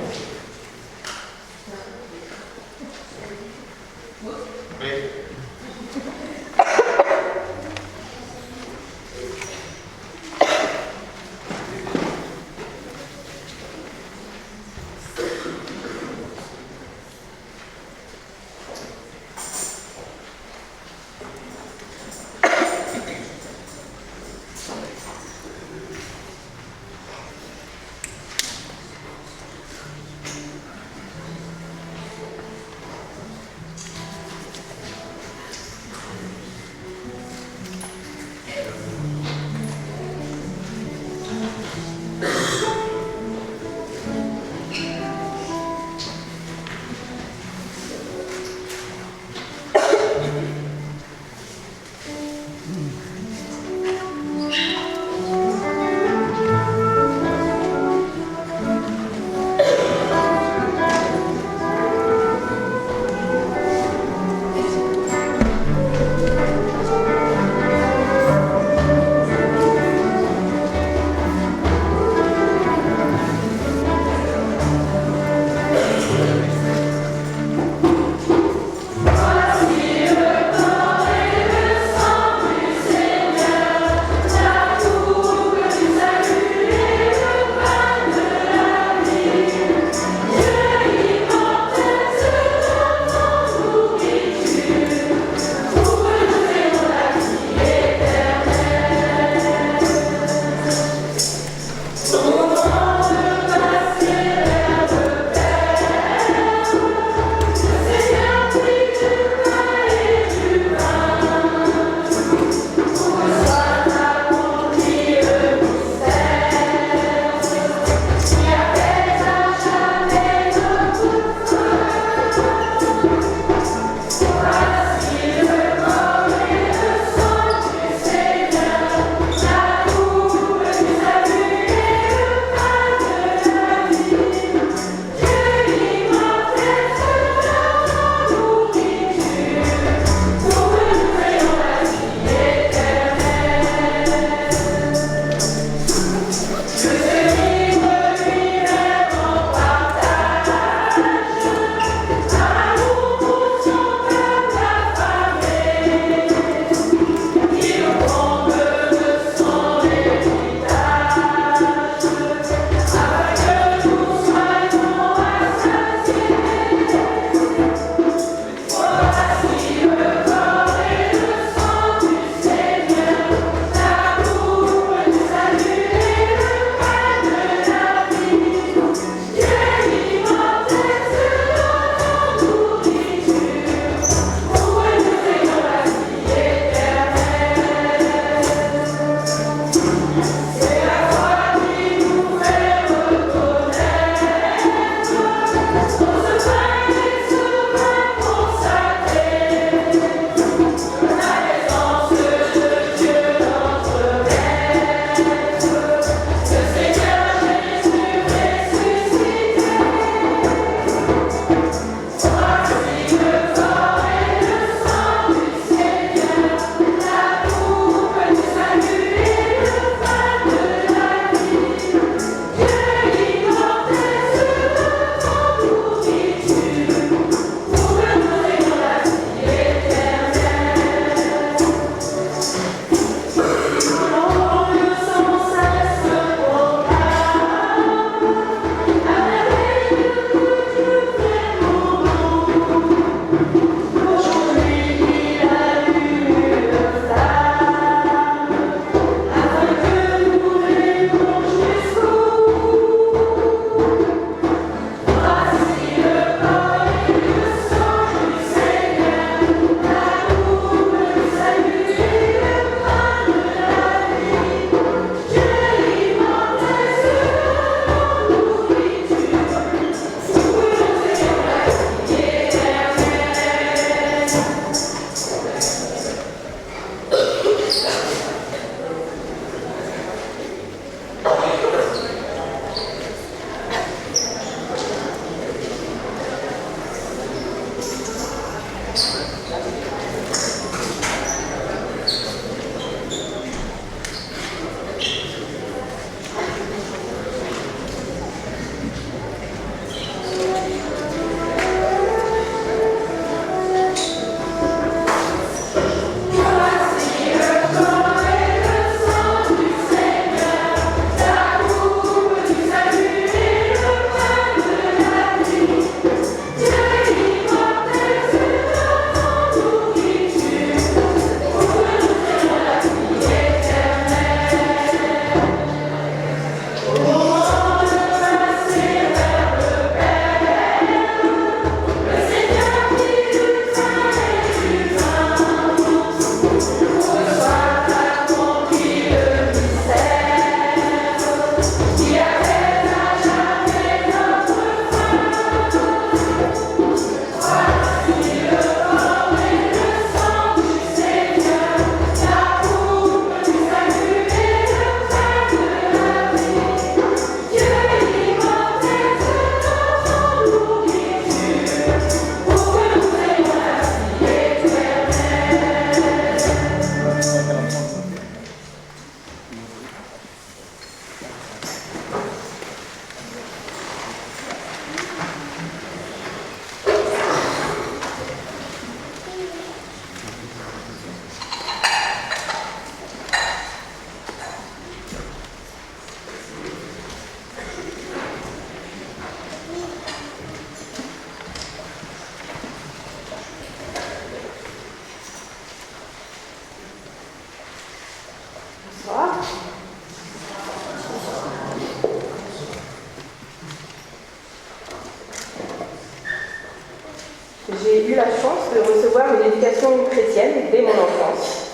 une éducation chrétienne dès mon enfance.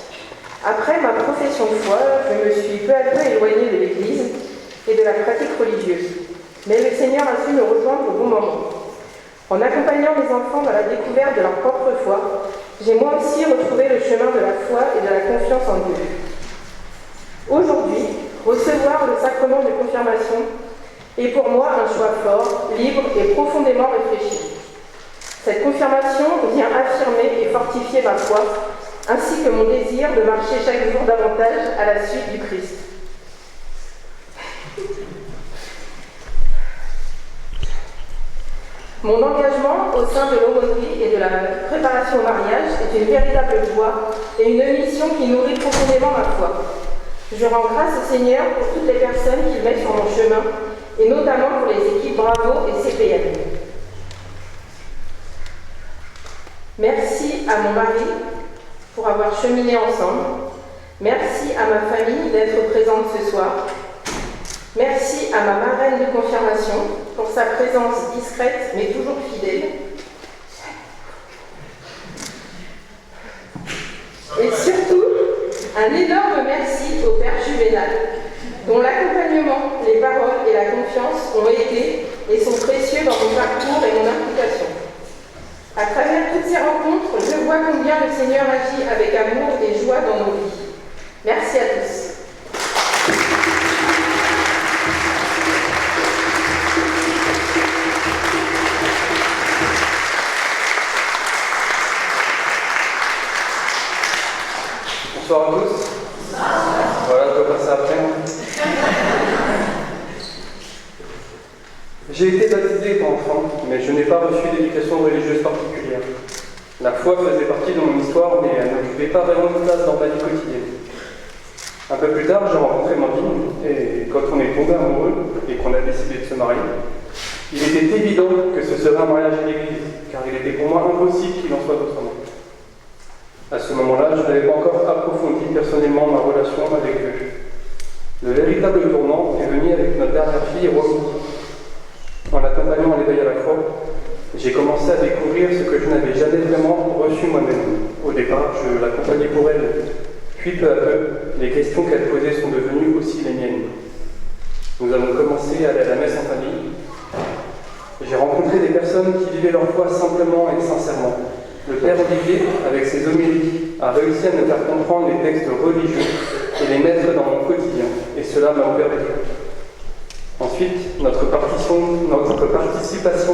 Après ma profession de foi, je me suis peu à peu éloignée de l'Église et de la pratique religieuse. Mais le Seigneur a su me rejoindre au bon moment. En accompagnant mes enfants dans la découverte de leur propre foi, j'ai moi aussi retrouvé le chemin de la foi et de la confiance en Dieu. Aujourd'hui, recevoir le sacrement de confirmation est pour moi un choix fort, libre et profondément réfléchi. Cette confirmation vient affirmer et fortifier ma foi, ainsi que mon désir de marcher chaque jour davantage à la suite du Christ. Mon engagement au sein de l'aumônerie et de la préparation au mariage est une véritable joie et une mission qui nourrit profondément ma foi. Je rends grâce au Seigneur pour toutes les personnes qu'il met sur mon chemin, et notamment pour les équipes Bravo et CPM. Merci à mon mari pour avoir cheminé ensemble. Merci à ma famille d'être présente ce soir. Merci à ma marraine de confirmation pour sa présence discrète mais toujours fidèle. Et surtout, un énorme merci au Père Juvénal, dont l'accompagnement, les paroles et la confiance ont été et sont précieux dans mon parcours et mon implication. À travers toutes ces rencontres, je vois combien le Seigneur agit avec amour et joie dans nos vies. Merci à tous. Bonsoir à tous. Voilà, je dois passer après. J'ai été baptisé étant enfant, mais je n'ai pas reçu d'éducation religieuse particulière. La foi faisait partie de mon histoire, mais elle n'occupait pas vraiment de place dans ma vie quotidienne. Un peu plus tard, j'ai rencontré Mandine, et quand on est tombé amoureux et qu'on a décidé de se marier, il était évident que ce serait un mariage à l'église, car il était pour moi impossible qu'il en soit autrement. À ce moment-là, je n'avais pas encore approfondi personnellement ma relation avec Dieu. Le véritable tournant est venu avec notre dernière fille, Romy. En l'accompagnant à l'éveil à la foi, j'ai commencé à découvrir ce que je n'avais jamais vraiment reçu moi-même. Au départ, je l'accompagnais pour elle. Puis peu à peu, les questions qu'elle posait sont devenues aussi les miennes. Nous avons commencé à aller à la messe en famille. J'ai rencontré des personnes qui vivaient leur foi simplement et sincèrement. Le Père Olivier, avec ses homélies, a réussi à me faire comprendre les textes religieux et les mettre dans mon quotidien, et cela m'a ouvert les yeux. Ensuite, notre participation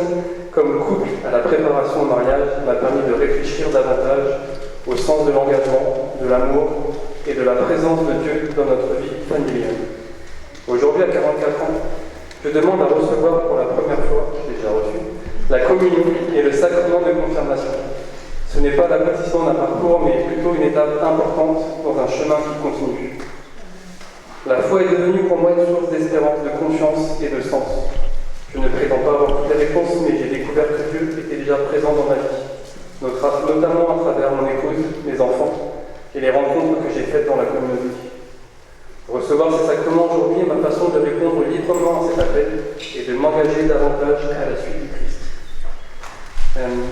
comme couple à la préparation au mariage m'a permis de réfléchir davantage au sens de l'engagement, de l'amour et de la présence de Dieu dans notre vie familiale. Aujourd'hui, à 44 ans, je demande à recevoir pour la première fois, j'ai déjà reçu, la communion et le sacrement de confirmation. Ce n'est pas l'aboutissement d'un parcours, mais plutôt une étape importante dans un chemin qui continue. La foi est devenue pour moi une source d'espérance, de confiance et de sens. Je ne prétends pas avoir toutes les réponses, mais j'ai découvert que Dieu était déjà présent dans ma vie, notamment à travers mon épouse, mes enfants et les rencontres que j'ai faites dans la communauté. Recevoir ces sacrements aujourd'hui est ma façon de répondre librement à cet appel et de m'engager davantage à la suite du Christ.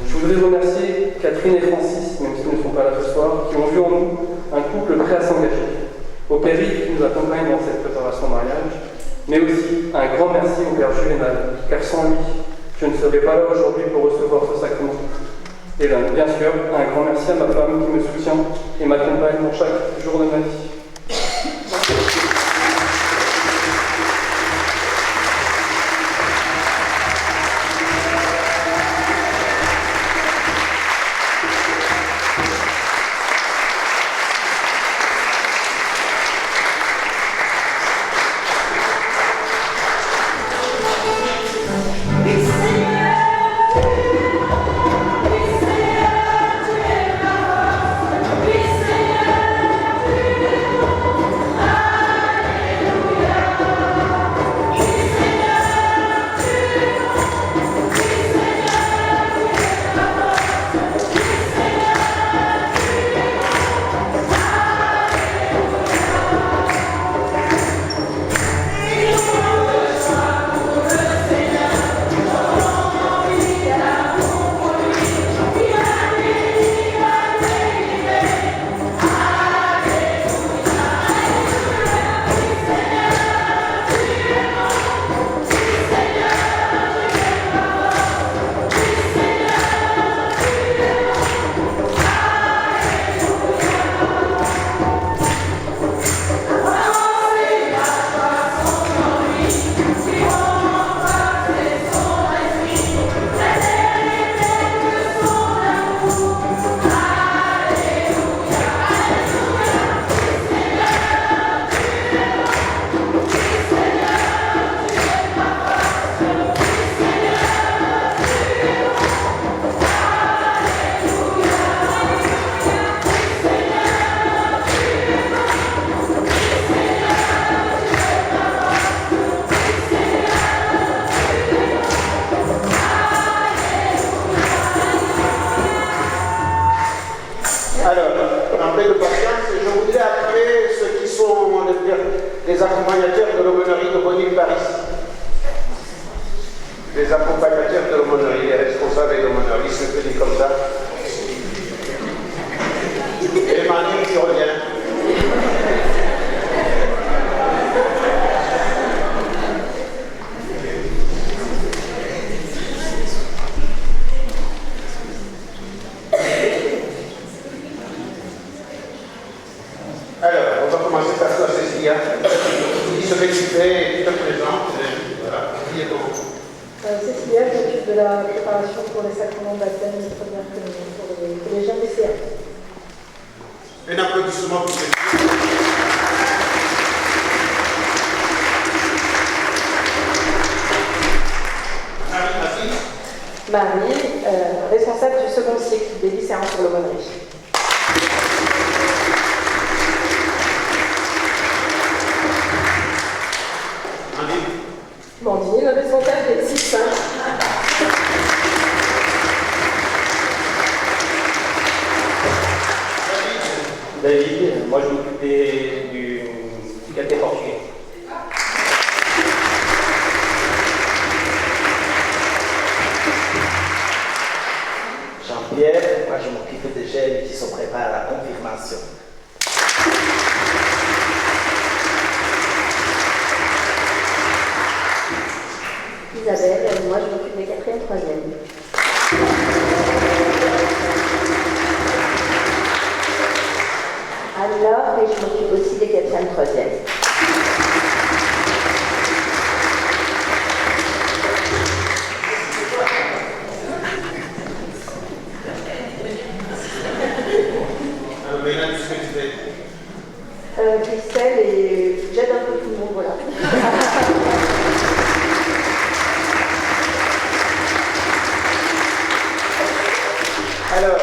Je voudrais remercier Catherine et Francis, même s'ils ne sont pas là ce soir, qui ont vu en nous un couple prêt à s'engager. Au Père Yves qui nous accompagne dans cette préparation au mariage, mais aussi un grand merci au Père Juvénal, car sans lui, je ne serais pas là aujourd'hui pour recevoir ce sacrement. Et bien sûr, un grand merci à ma femme qui me soutient et m'accompagne dans chaque jour de ma vie. Seigneur, tu es Alors, en paix de patience, je voudrais appeler ceux qui sont les accompagnateurs de l'aumônerie de Bonny-Paris. Les accompagnateurs de l'aumônerie, les responsables de l'aumônerie, se fait comme ça. Et Manu qui revient. Alors, on va commencer par toi, Cécilia. Qui se fait et qui te présente. Voilà, qui est donc Cécilia, je m'occupe de la préparation pour les sacrements de baptême et de première communion pour les jeunes lycéens. Un applaudissement pour Cécilia. Marie, responsable du second cycle des lycéens sur l'aumônerie. Mandine, responsable des 6-5. David, moi je m'occupe du caté portugais. Jean-Pierre, moi je m'occupe des jeunes qui se préparent à la confirmation. Isabelle, moi je m'occupe des 4e, 3e. Alors, et je m'occupe aussi des 4e, 3e. Christelle, et j'aide un peu tout le monde, voilà. Alors,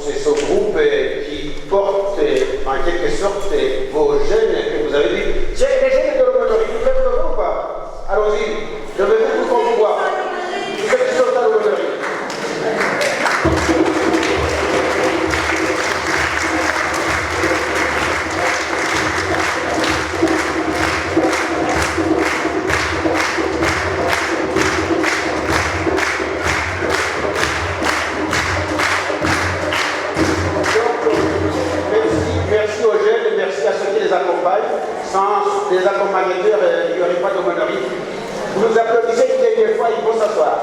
c'est ce groupe qui porte en quelque sorte vos jeunes que vous avez dit. C'est les jeunes de l'aumônerie, vous faites le ou pas? Allons-y, je vais vous qu'on vous voit. Vous êtes qui sont à l'aumônerie. Sans des accompagnateurs, il n'y aurait pas d'aumônerie. Vous nous applaudissez une dernière fois, il faut s'asseoir.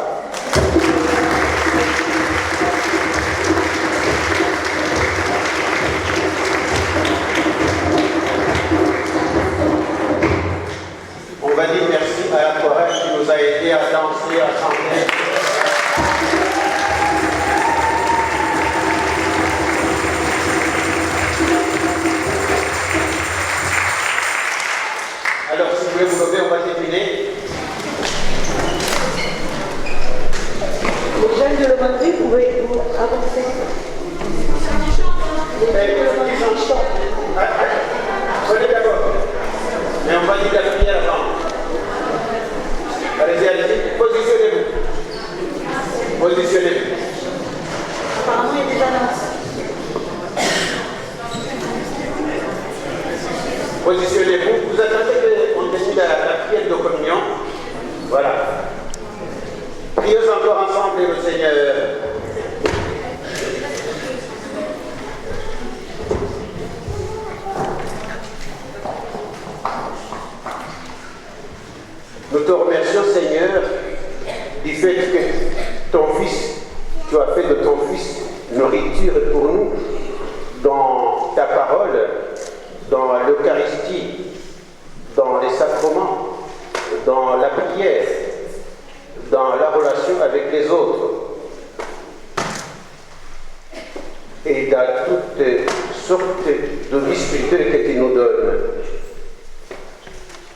On va dire merci à la chorale qui nous a aidés à danser, à chanter. Alors, si vous voulez vous lever, on va terminer. Les jeunes de l'aumônerie, pouvez-vous avancer? Les jeunes de l'aumônerie chantent. Prenez d'abord. Mais on va dire la prière avant. Allez-y, allez-y. Positionnez-vous. Positionnez-vous. Apparemment, il y a des annonces. Positionnez-vous. Vous attendez qu'on termine la prière de communion. Voilà. Prions encore ensemble le Seigneur. Nous te remercions, Seigneur, du fait que ton Fils, tu as fait de ton Fils nourriture pour nous dans ta parole, dans l'Eucharistie, dans les sacrements, dans la prière, dans la relation avec les autres et dans toutes sortes de vie spirituelle que tu nous donnes.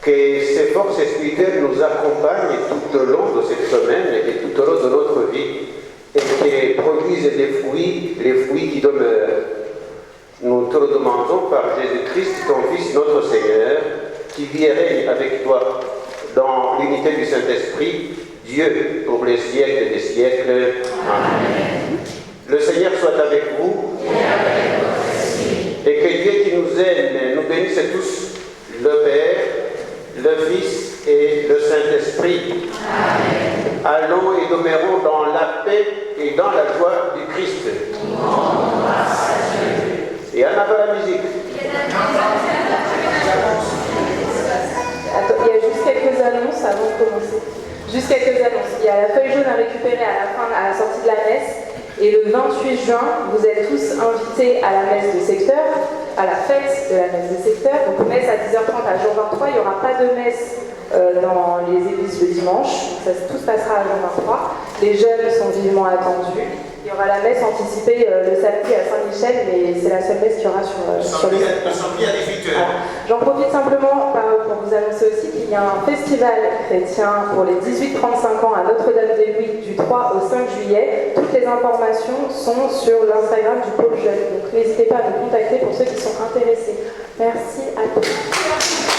Que ces forces spirituelles nous accompagnent tout au long de cette semaine et tout au long de notre vie et qui produisent les fruits qui demeurent. Nous te le demandons par Jésus-Christ, ton Fils, notre Seigneur, qui vit et règne avec toi dans l'unité du Saint-Esprit, Dieu pour les siècles des siècles. Amen. Le Seigneur soit avec vous. et dans la joie du Christ. Et en avant la musique. Attends, il y a juste quelques annonces avant de commencer. Juste quelques annonces. Il y a la feuille jaune à récupérer à la sortie de la messe. Et le 28 juin, vous êtes tous invités à la messe de secteur, à la fête de la messe de secteur. Donc messe à 10h30 à jour 23. Il n'y aura pas de messe dans les églises le dimanche. Donc tout se passera à jour 23. Les jeunes sont vivement attendus. Il y aura la messe anticipée le samedi à Saint-Michel, mais c'est la seule messe qu'il y aura sur le samedi à 18h. J'en profite simplement pour vous annoncer aussi qu'il y a un festival chrétien pour les 18-35 ans à Notre-Dame-des-Louis du 3 au 5 juillet. Toutes les informations sont sur l'Instagram du Pôle Jeune. Donc n'hésitez pas à nous contacter pour ceux qui sont intéressés. Merci à tous.